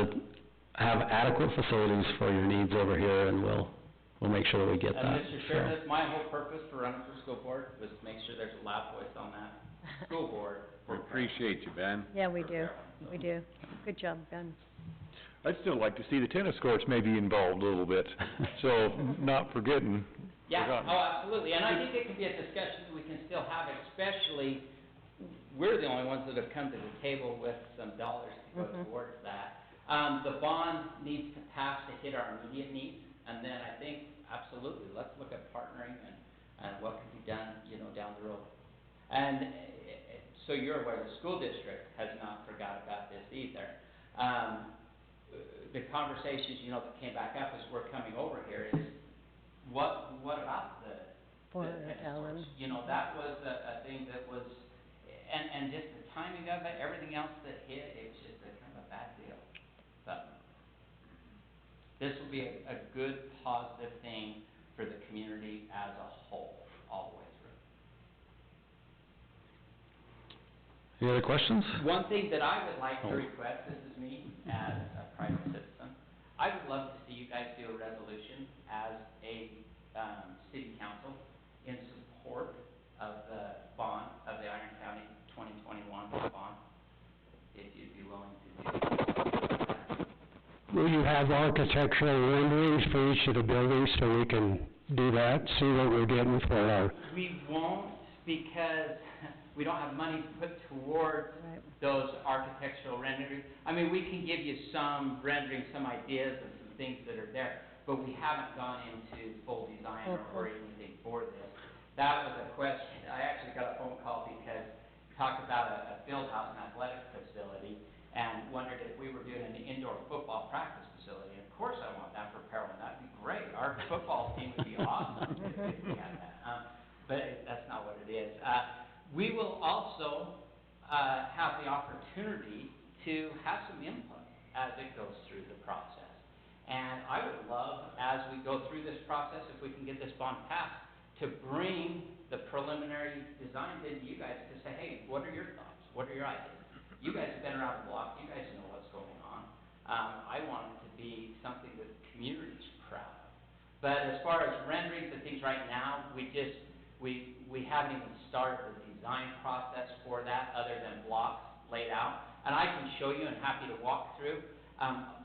[SPEAKER 12] adequate facilities for your needs over here, and we'll make sure that we get that.
[SPEAKER 13] And Mr. Chair, that's my whole purpose for running for school board, was to make sure there's a loud voice on that school board.
[SPEAKER 14] We appreciate you, Ben.
[SPEAKER 4] Yeah, we do. We do. Good job, Ben.
[SPEAKER 5] I'd still like to see the tennis courts maybe involved a little bit, so not forgotten.
[SPEAKER 13] Yeah, absolutely, and I think it can be a discussion that we can still have, especially, we're the only ones that have come to the table with some dollars to go towards that. The bond needs to pass to hit our immediate needs, and then I think absolutely, let's look at partnering and what can be done, down the road. And so you're aware, the school district has not forgot about this either. The conversations, that came back up as we're coming over here is, what about the tennis courts? That was a thing that was, and just the timing of it, everything else that hit, it was just a kind of a bad deal. But this will be a good, positive thing for the community as a whole, all the way through.
[SPEAKER 12] Any other questions?
[SPEAKER 13] One thing that I would like to request, this is me as a private citizen, I would love to see you guys do a resolution as a city council in support of the bond, of the Iron County 2021 bond, if you'd be willing to do that.
[SPEAKER 8] Will you have architectural renderings for each of the buildings so we can do that, see what we're getting for our...
[SPEAKER 13] We won't, because we don't have money put towards those architectural renderings. I mean, we can give you some renderings, some ideas and some things that are there, but we haven't gone into full design or anything for this. That was a question. I actually got a phone call because we talked about a field house and athletic facility and wondered if we were doing an indoor football practice facility. And of course I want that for Parowan. That'd be great. Our football team would be awesome if we had that. But that's not what it is. We will also have the opportunity to have some input as it goes through the process. And I would love, as we go through this process, if we can get this bond passed, to bring the preliminary designs into you guys to say, hey, what are your thoughts? What are your ideas? You guys have been around the block. You guys know what's going on. I want it to be something that the community's proud of. But as far as renderings and things right now, we haven't even started the design process for that other than blocks laid out. And I can show you and happy to walk through.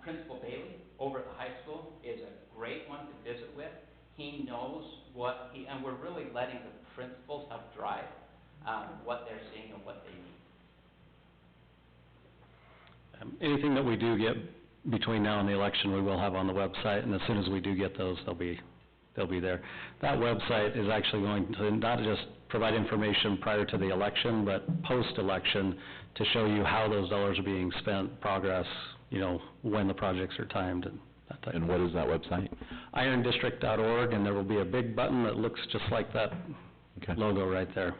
[SPEAKER 13] Principal Bailey over at the high school is a great one to visit with. He knows and we're really letting the principals help drive what they're seeing and what they need.
[SPEAKER 12] Anything that we do get between now and the election, we will have on the website, and as soon as we do get those, they'll be there. That website is actually going to not just provide information prior to the election, but post-election to show you how those dollars are being spent, progress, when the projects are timed and that type of thing.
[SPEAKER 6] And what is that website?
[SPEAKER 12] irondistrict.org, and there will be a big button that looks just like that logo right there.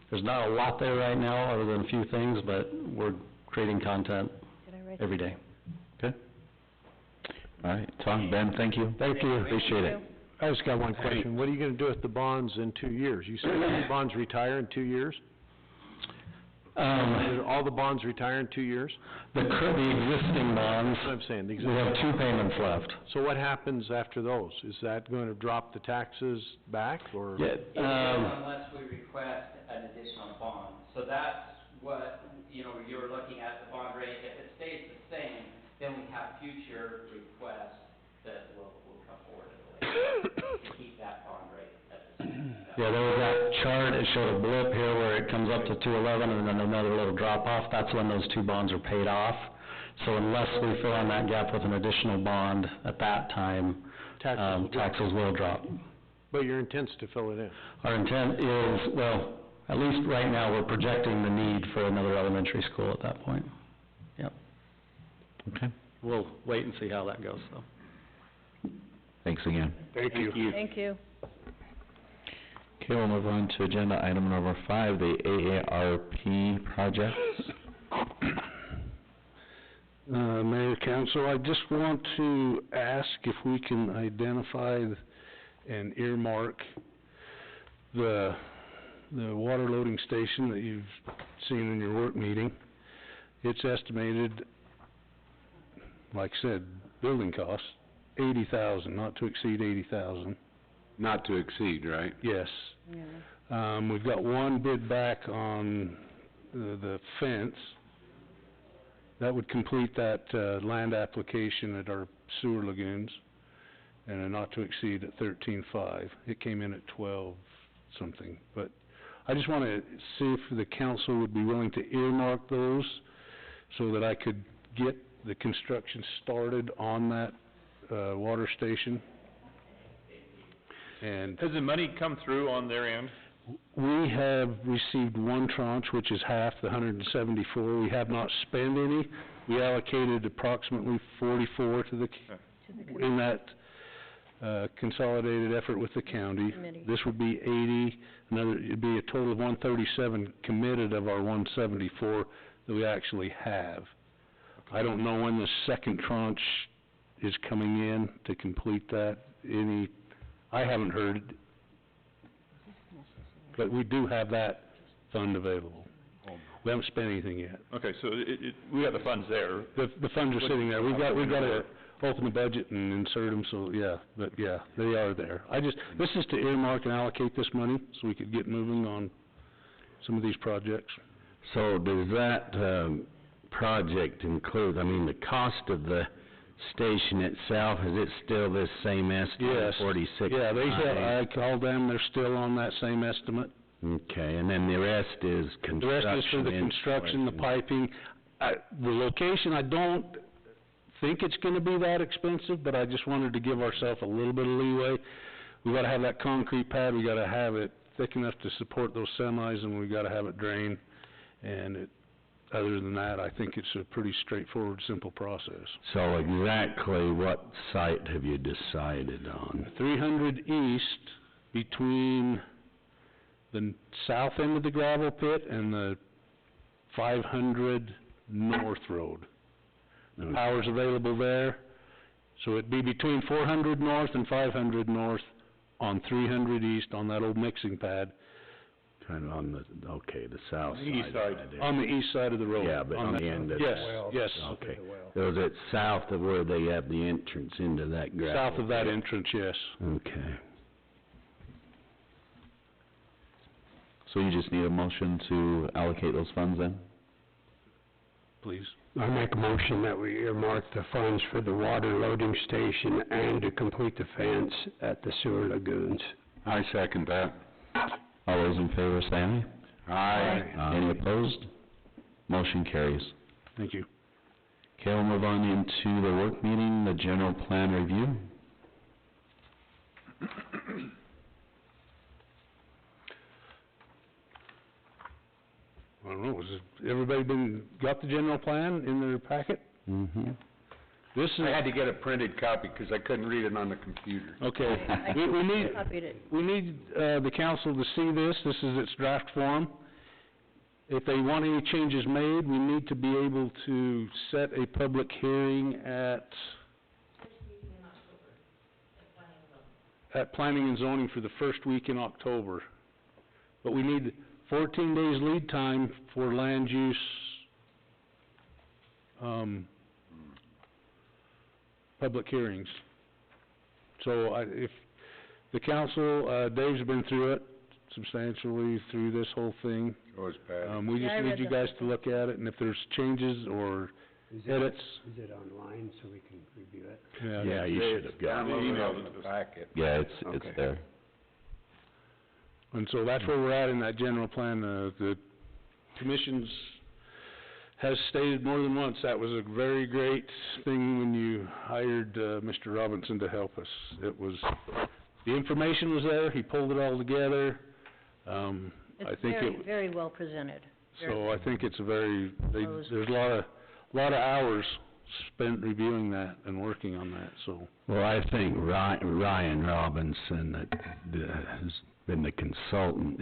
[SPEAKER 12] There's not a lot there right now other than a few things, but we're creating content every day.
[SPEAKER 6] Okay. All right, Tom, Ben, thank you.
[SPEAKER 8] Thank you.
[SPEAKER 6] Appreciate it.
[SPEAKER 15] I just got one question. What are you going to do with the bonds in 2 years? You said the bonds retire in 2 years? All the bonds retire in 2 years?
[SPEAKER 12] The existing bonds,
[SPEAKER 15] That's what I'm saying. The
[SPEAKER 12] we have 2 payments left.
[SPEAKER 15] So what happens after those? Is that going to drop the taxes back, or?
[SPEAKER 12] Yeah,
[SPEAKER 13] Unless we request an additional bond. So that's what, you're looking at the bond rate. If it stays the same, then we have future requests that will come forward at a later date to keep that bond rate at the same.
[SPEAKER 12] Yeah, there was that chart, it showed a blip here where it comes up to 211 and then another little drop off. That's when those 2 bonds are paid off. So unless we fill in that gap with an additional bond at that time, taxes will drop.
[SPEAKER 15] But your intent's to fill it in?
[SPEAKER 12] Our intent is, well, at least right now, we're projecting the need for another elementary school at that point. Yep.
[SPEAKER 6] Okay.
[SPEAKER 12] We'll wait and see how that goes, though.
[SPEAKER 6] Thanks again.
[SPEAKER 15] Thank you.
[SPEAKER 4] Thank you.
[SPEAKER 6] Okay, we'll move on to agenda item number 5, the AARP projects.
[SPEAKER 15] Mayor, Council, I just want to ask if we can identify and earmark the water loading station that you've seen in your work meeting. It's estimated, like I said, building costs, $80,000, not to exceed $80,000.
[SPEAKER 14] Not to exceed, right?
[SPEAKER 15] Yes.
[SPEAKER 4] Yeah.
[SPEAKER 15] We've got one bid back on the fence. That would complete that land application at our sewer lagoons, and a not to exceed at $13,500. It came in at 12 something, but I just want to see if the council would be willing to earmark those so that I could get the construction started on that water station. And
[SPEAKER 5] Has the money come through on their end?
[SPEAKER 15] we have received one tranche, which is half the 174. We have not spent any. We allocated approximately 44 to the, in that consolidated effort with the county.
[SPEAKER 4] Committee.
[SPEAKER 15] This would be 80, it'd be a total of 137 committed of our 174 that we actually have. I don't know when the second tranche is coming in to complete that. I haven't heard, but we do have that fund available. We haven't spent anything yet.
[SPEAKER 5] Okay, so we have the funds there.
[SPEAKER 15] The funds are sitting there. We've got to open the budget and insert them, so yeah, but yeah, they are there. This is to earmark and allocate this money so we could get moving on some of these projects.
[SPEAKER 16] So does that, project include, the cost of the station itself, is it still this same estimate,
[SPEAKER 15] Yes.
[SPEAKER 16] 46?
[SPEAKER 15] Yeah, I called them, they're still on that same estimate.
[SPEAKER 16] Okay, and then the rest is construction?
[SPEAKER 15] The rest is for the construction, the piping. The location, I don't think it's gonna be that expensive, but I just wanted to give ourselves a little bit of leeway. We gotta have that concrete pad, we gotta have it thick enough to support those semis, and we gotta have it drain. And other than that, I think it's a pretty straightforward, simple process.
[SPEAKER 16] So exactly what site have you decided on?
[SPEAKER 15] 300 east between the south end of the gravel pit and the 500 north road. The power's available there, so it'd be between 400 north and 500 north on 300 east on that old mixing pad.
[SPEAKER 16] Kind of on the south side.
[SPEAKER 5] East side.
[SPEAKER 15] On the east side of the road.
[SPEAKER 16] Yeah, but on the end of
[SPEAKER 15] Yes,
[SPEAKER 16] the...
[SPEAKER 15] yes.
[SPEAKER 16] Okay. So is it south of where they have the entrance into that gravel?
[SPEAKER 15] South of that entrance, yes.
[SPEAKER 16] Okay.
[SPEAKER 6] So you just need a motion to allocate those funds then?
[SPEAKER 15] Please.
[SPEAKER 8] I make a motion that we earmark the funds for the water loading station and to complete the fence at the sewer lagoons.
[SPEAKER 14] I second that.
[SPEAKER 6] All those in favor say aye.
[SPEAKER 14] Aye.
[SPEAKER 6] Any opposed? Motion carries.
[SPEAKER 15] Thank you.
[SPEAKER 6] Okay, we'll move on into the work meeting, the general plan review.
[SPEAKER 15] I don't know, everybody got the general plan in their packet?
[SPEAKER 6] Mm-hmm.
[SPEAKER 15] This is...
[SPEAKER 14] I had to get a printed copy because I couldn't read it on the computer.
[SPEAKER 15] Okay. We need the council to see this. This is its draft form. If they want any changes made, we need to be able to set a public hearing at Planning and Zoning for the first week in October. But we need 14 days lead time for land use, public hearings. So if the council, Dave's been through it substantially through this whole thing.
[SPEAKER 14] Oh, it's bad.
[SPEAKER 15] We just need you guys to look at it, and if there's changes or edits.
[SPEAKER 8] Is it online so we can review it?
[SPEAKER 16] Yeah, you should have gotten it.
[SPEAKER 14] Emailed in the packet.
[SPEAKER 6] Yeah, it's there.
[SPEAKER 15] And so that's where we're at in that general plan. The commission's has stated more than once that was a very great thing when you hired Mr. Robinson to help us. It was, the information was there, he pulled it all together. I think
[SPEAKER 4] It's very well presented.
[SPEAKER 15] So I think it's a there's a lot of hours spent reviewing that and working on that, so.
[SPEAKER 16] Well, I think Ryan Robinson, that has been the consultant,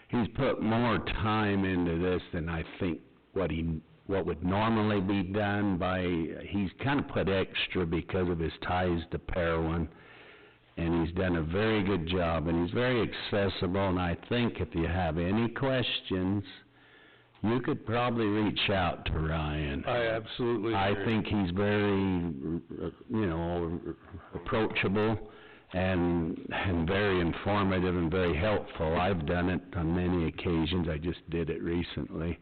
[SPEAKER 16] he's put more time into this than I think what would normally be done he's kind of put extra because of his ties to Parowan, and he's done a very good job, and he's very accessible, and I think if you have any questions, you could probably reach out to Ryan.
[SPEAKER 15] I absolutely agree.
[SPEAKER 16] I think he's very, approachable and very informative and very helpful. I've done it on many occasions. I just did it recently.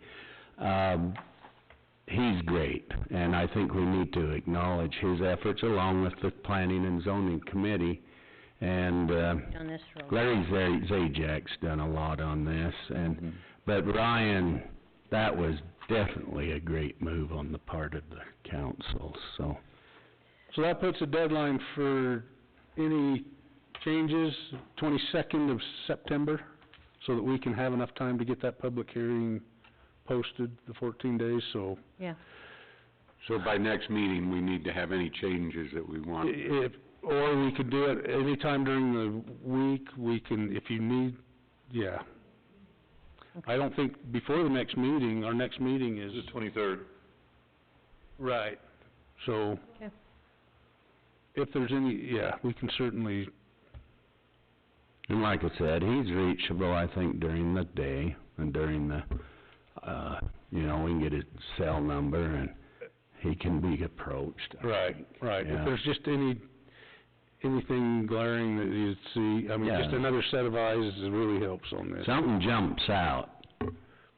[SPEAKER 16] He's great, and I think we need to acknowledge his efforts along with the Planning and Zoning Committee. And Larry Zajak's done a lot on this, but Ryan, that was definitely a great move on the part of the council, so.
[SPEAKER 15] So that puts a deadline for any changes, 22nd of September, so that we can have enough time to get that public hearing posted, the 14 days, so.
[SPEAKER 4] Yeah.
[SPEAKER 14] So by next meeting, we need to have any changes that we want.
[SPEAKER 15] Or we could do it anytime during the week, we can, if you need, yeah. I don't think before the next meeting, our next meeting is...
[SPEAKER 5] The 23rd.
[SPEAKER 15] Right, so...
[SPEAKER 4] Okay.
[SPEAKER 15] If there's any, yeah, we can certainly...
[SPEAKER 16] And like I said, he's reachable, I think, during the day and during the, we can get his cell number and he can be approached.
[SPEAKER 15] Right.
[SPEAKER 16] Yeah.
[SPEAKER 15] If there's just anything glaring that you'd see, just another set of eyes really helps on this.
[SPEAKER 16] Something jumps out.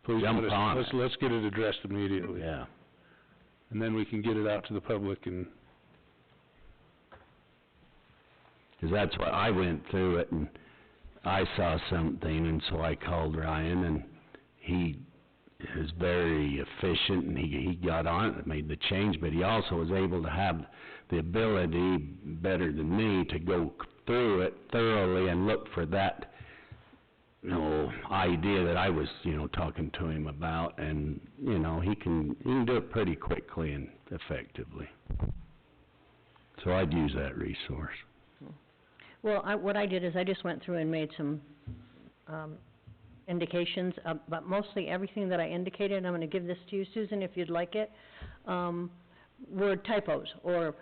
[SPEAKER 15] Please
[SPEAKER 16] jump on it.
[SPEAKER 15] Let's get it addressed immediately.
[SPEAKER 16] Yeah.
[SPEAKER 15] And then we can get it out to the public and...
[SPEAKER 16] 'Cause that's what, I went through it and I saw something, and so I called Ryan, and he is very efficient, and he got on it and made the change, but he also was able to have the ability, better than me, to go through it thoroughly and look for that, idea that I was, talking to him about, and, he can do it pretty quickly and effectively. So I'd use that resource.
[SPEAKER 4] Well, what I did is I just went through and made some, indications, but mostly everything that I indicated, and I'm gonna give this to you, Susan, if you'd like it, were typos or,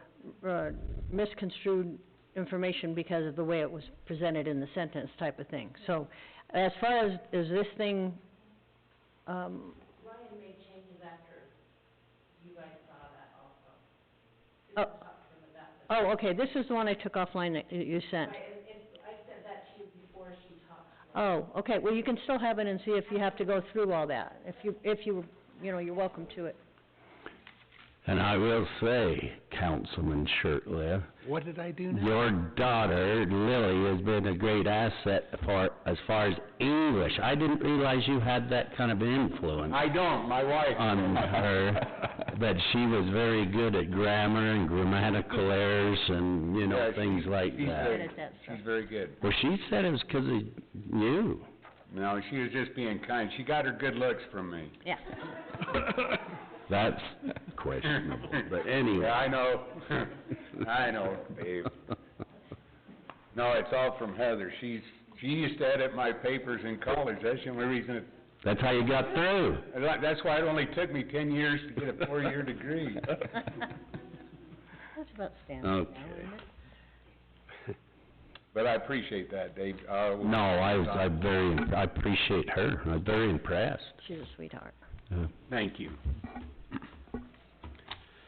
[SPEAKER 4] misconstrued information because of the way it was presented in the sentence type of thing. So, as far as this thing,
[SPEAKER 17] Ryan made changes after you guys saw that also.
[SPEAKER 4] Oh, okay, this is the one I took offline that you sent.
[SPEAKER 17] Right, I sent that to you before she talked.
[SPEAKER 4] Oh, okay, well, you can still have it and see if you have to go through all that. If you you're welcome to it.
[SPEAKER 16] And I will say, Councilman Shirtliff,
[SPEAKER 14] What did I do now?
[SPEAKER 16] your daughter, Lily, has been a great asset as far as English. I didn't realize you had that kind of influence.
[SPEAKER 14] I don't, my wife.
[SPEAKER 16] On her, but she was very good at grammar and grammatical errors and, things like that.
[SPEAKER 14] She's very good.
[SPEAKER 16] Well, she said it was 'cause of you.
[SPEAKER 14] No, she was just being kind. She got her good looks from me.
[SPEAKER 4] Yeah.
[SPEAKER 16] That's questionable, but anyway.
[SPEAKER 14] Yeah, I know. I know, Dave. No, it's all from Heather. She used to edit my papers in college. That's the only reason
[SPEAKER 16] That's how you got through.
[SPEAKER 14] That's why it only took me 10 years to get a 4-year degree.
[SPEAKER 4] That's about standard now, isn't it?
[SPEAKER 14] But I appreciate that, Dave.
[SPEAKER 16] No, I appreciate her. I'm very impressed.
[SPEAKER 4] She's a sweetheart.
[SPEAKER 14] Thank you.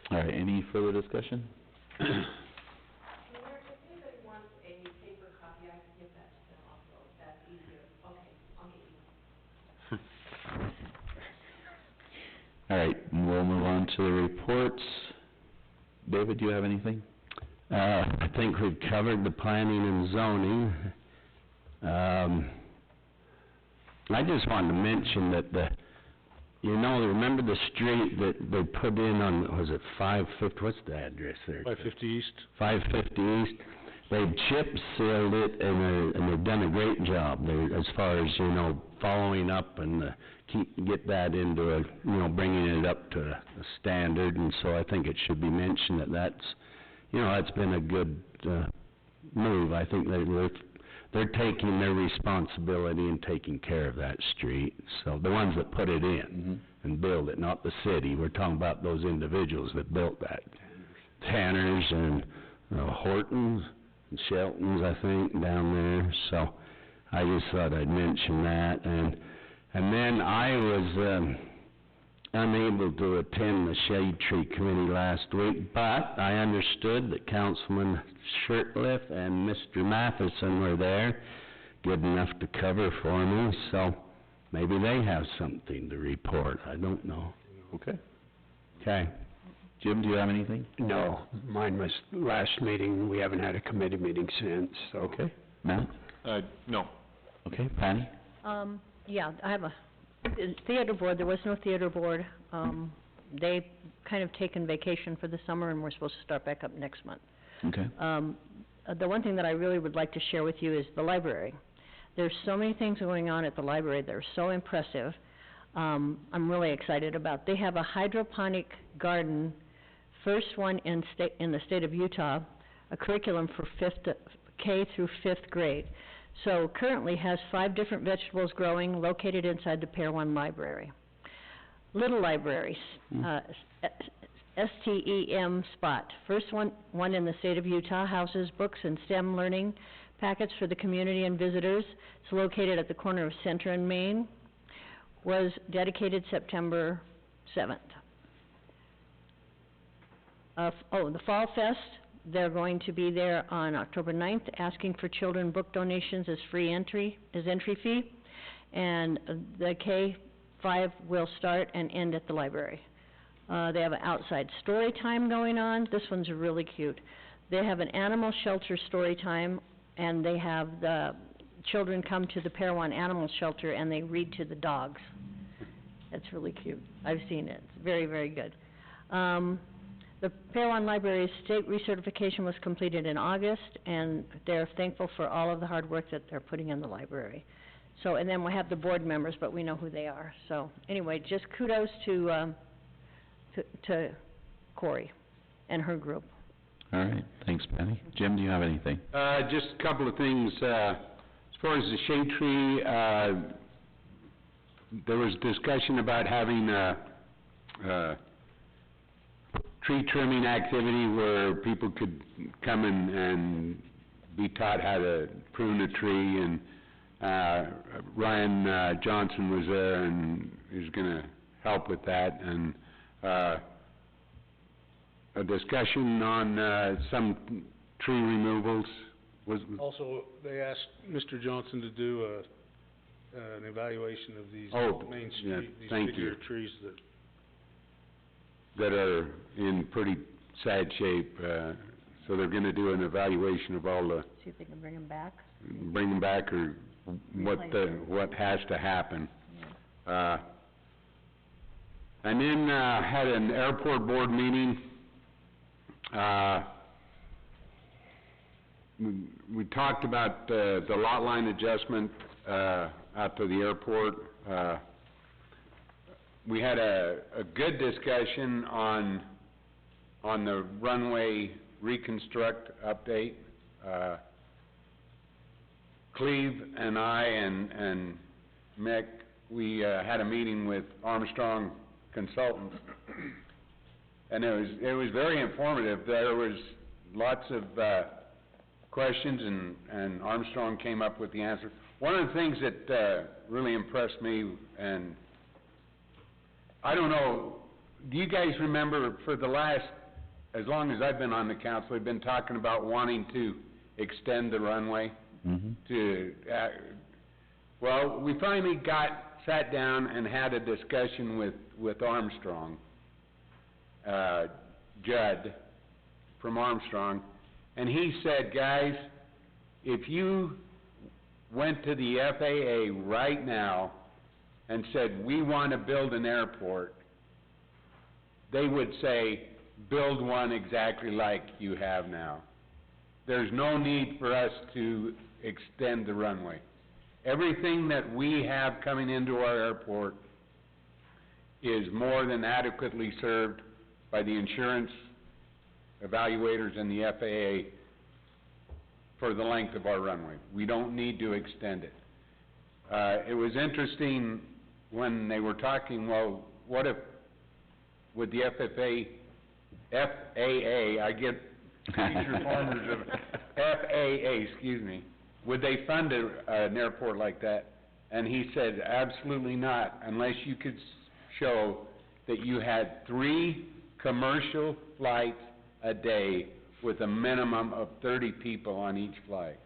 [SPEAKER 2] All right, any further discussion?
[SPEAKER 17] If anybody wants a paper copy, I can give that to them also, if that's easier. Okay, I'll get you one.
[SPEAKER 2] All right, we'll move on to the reports. David, do you have anything?
[SPEAKER 16] I think we've covered the planning and zoning. I just wanted to mention that remember the street that they put in on, was it 550, what's the address there?
[SPEAKER 15] 550 East.
[SPEAKER 16] 550 East. They've chip sealed it and they've done a great job there as far as, following up and get that into bringing it up to a standard, and so I think it should be mentioned that's been a good move. I think they're taking their responsibility and taking care of that street. So the ones that put it in and build it, not the city. We're talking about those individuals that built that. Tanners and Hortons and Sheltons, I think, down there. So I just thought I'd mention that. And then I was unable to attend the Shade Tree Committee last week, but I understood that Councilman Shirtliff and Mr. Matheson were there, good enough to cover for me, so maybe they have something to report. I don't know.
[SPEAKER 2] Okay.
[SPEAKER 16] Okay.
[SPEAKER 2] Jim, do you have anything?
[SPEAKER 8] No, mine was last meeting. We haven't had a committee meeting since, so.
[SPEAKER 2] Okay. Matt?
[SPEAKER 5] No.
[SPEAKER 2] Okay, Patty?
[SPEAKER 4] Yeah, I have a theater board. There was no theater board. They kind of taken vacation for the summer, and we're supposed to start back up next month.
[SPEAKER 2] Okay.
[SPEAKER 4] the one thing that I really would like to share with you is the library. There's so many things going on at the library that are so impressive. I'm really excited about. They have a hydroponic garden, first one in the state of Utah, a curriculum for K through 5th grade. So currently has 5 different vegetables growing located inside the Parowan Library. Little libraries, STEM spot. First one in the state of Utah houses books and STEM learning packets for the community and visitors. It's located at the corner of Center and Main. Was dedicated September 7th. The Fall Fest, they're going to be there on October 9th, asking for children book donations as entry fee. And the K-5 will start and end at the library. They have an outside story time going on. This one's really cute. They have an animal shelter story time, and they have the children come to the Parowan Animal Shelter and they read to the dogs. It's really cute. I've seen it. It's very, very good. The Parowan Library's state recertification was completed in August, and they're thankful for all of the hard work that they're putting in the library. So, and then we have the board members, but we know who they are. So, anyway, just kudos to Corey and her group.
[SPEAKER 2] All right, thanks, Patty. Jim, do you have anything?
[SPEAKER 14] Just a couple of things. As far as the shade tree, there was discussion about having tree trimming activity where people could come and be taught how to prune a tree, and Ryan Johnson was there and is going to help with that, and a discussion on some tree removals was...
[SPEAKER 15] Also, they asked Mr. Johnson to do an evaluation of these Main Street, these bigger trees
[SPEAKER 14] that are in pretty sad shape, so they're going to do an evaluation of all the...
[SPEAKER 4] See if they can bring them back?
[SPEAKER 14] Bring them back, or what has to happen. Yeah. And then had an airport board meeting. We talked about the lot line adjustment out to the airport. We had a good discussion on the runway reconstruct update. Cleve and I and Mick, we had a meeting with Armstrong Consultants, and it was very informative. There was lots of questions, and Armstrong came up with the answer. One of the things that really impressed me, and I don't know, do you guys remember for the last, as long as I've been on the council, we've been talking about wanting to extend the runway to, well, we finally sat down and had a discussion with Armstrong, Judd from Armstrong, and he said, guys, if you went to the FAA right now and said, we want to build an airport, they would say, build one exactly like you have now. There's no need for us to extend the runway. Everything that we have coming into our airport is more than adequately served by the insurance evaluators and the FAA for the length of our runway. We don't need to extend it. It was interesting when they were talking, well, what if, with the FAA, I get future farmers of FAA, excuse me, would they fund an airport like that? And he said, absolutely not, unless you could show that you had 3 commercial flights a day with a minimum of 30 people on each flight,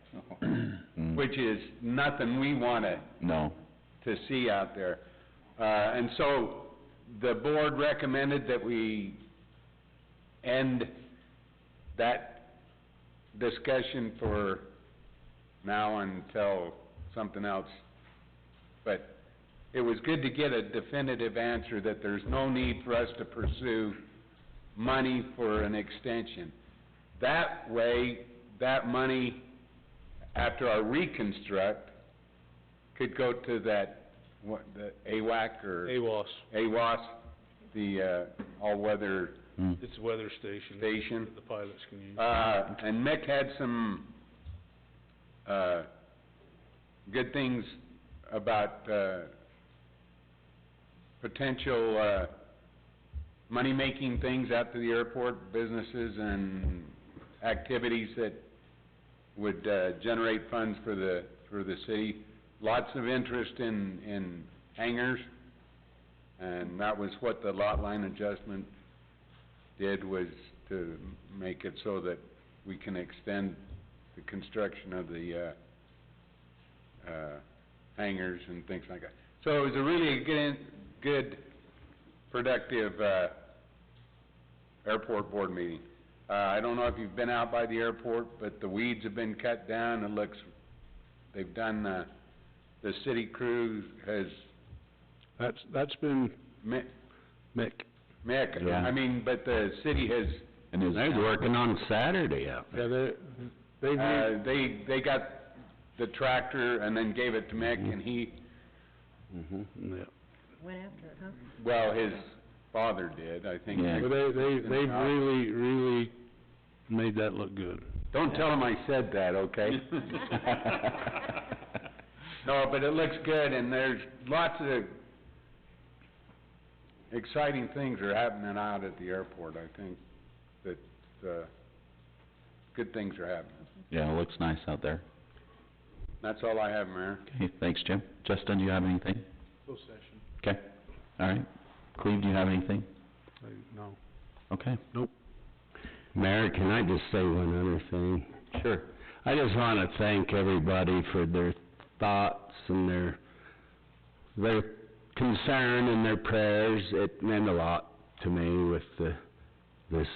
[SPEAKER 14] which is nothing we want to see out there. And so the board recommended that we end that discussion for now until something else. But it was good to get a definitive answer that there's no need for us to pursue money for an extension. That way, that money, after our reconstruct, could go to that, the AWAC or? AWAS, the, all-weather
[SPEAKER 15] It's a weather station.
[SPEAKER 14] station.
[SPEAKER 15] That the pilots can use.
[SPEAKER 14] And Mick had some, good things about, potential, money-making things out to the airport, businesses and activities that would, generate funds for the city. Lots of interest in hangars, and that was what the lot line adjustment did, was to make it so that we can extend the construction of the, hangars and things like that. So it was a really good, productive, airport board meeting. I don't know if you've been out by the airport, but the weeds have been cut down. It looks, they've done, the city crew has...
[SPEAKER 15] That's been
[SPEAKER 14] Mick.
[SPEAKER 6] Yeah.
[SPEAKER 14] I mean, but the city has...
[SPEAKER 6] And they're working on Saturday out there.
[SPEAKER 15] Yeah,
[SPEAKER 14] they got the tractor and then gave it to Mick, and he...
[SPEAKER 15] yeah.
[SPEAKER 4] Went after it, huh?
[SPEAKER 14] Well, his father did, I think.
[SPEAKER 6] Yeah.
[SPEAKER 15] But they've really made that look good.
[SPEAKER 14] Don't tell him I said that, okay? No, but it looks good, and there's lots of exciting things are happening out at the airport. I think that, good things are happening.
[SPEAKER 2] Yeah, it looks nice out there.
[SPEAKER 14] That's all I have, Mayor.
[SPEAKER 2] Okay, thanks, Jim. Justin, do you have anything?
[SPEAKER 15] Closed session.
[SPEAKER 2] Okay, all right. Cleve, do you have anything?
[SPEAKER 15] No.
[SPEAKER 2] Okay.
[SPEAKER 15] Nope.
[SPEAKER 16] Mayor, can I just say one other thing?
[SPEAKER 2] Sure.
[SPEAKER 16] I just wanna thank everybody for their thoughts and their concern and their prayers. It meant a lot to me with this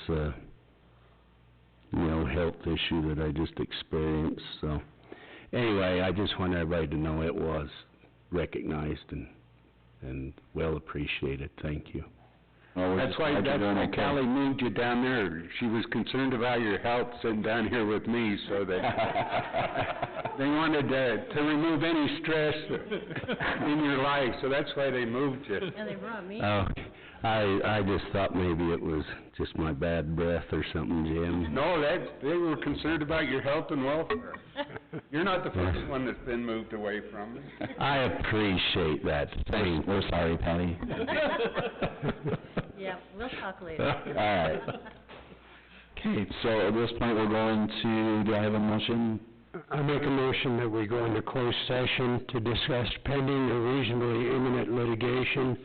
[SPEAKER 16] health issue that I just experienced, so. Anyway, I just want everybody to know it was recognized and well appreciated. Thank you.
[SPEAKER 2] Well,
[SPEAKER 14] That's why Callie moved you down there. She was concerned about your health sitting down here with me, so that they wanted to remove any stress in your life, so that's why they moved you.
[SPEAKER 4] And they brought me.
[SPEAKER 16] Oh, I just thought maybe it was just my bad breath or something, Jim.
[SPEAKER 14] No, they were concerned about your health and welfare. You're not the first one that's been moved away from me.
[SPEAKER 16] I appreciate that. Thank
[SPEAKER 2] We're sorry, Patty.
[SPEAKER 4] Yeah, we'll talk later.
[SPEAKER 2] All right. Okay, so at this point, we're going to, do I have a motion?
[SPEAKER 8] I make a motion that we go into closed session to discuss pending or reasonably imminent litigation,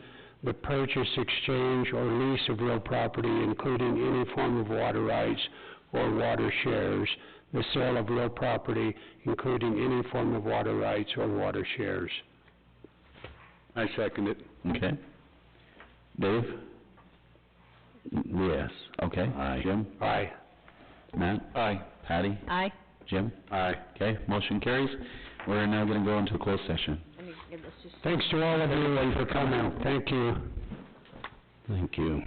[SPEAKER 8] the purchase, exchange, or lease of real property, including any form of water rights or water shares, the sale of real property, including any form of water rights or water shares.
[SPEAKER 14] I second it.
[SPEAKER 2] Okay. Dave?
[SPEAKER 16] Yes.
[SPEAKER 2] Okay.
[SPEAKER 16] Aye.
[SPEAKER 2] Jim?
[SPEAKER 8] Aye.
[SPEAKER 2] Matt? Aye. Patty?
[SPEAKER 4] Aye.
[SPEAKER 2] Jim?
[SPEAKER 14] Aye.
[SPEAKER 2] Okay, motion carries. We're now gonna go into a closed session.
[SPEAKER 4] I need to give this to
[SPEAKER 8] Thanks to all of you for coming. Thank you.
[SPEAKER 16] Thank you.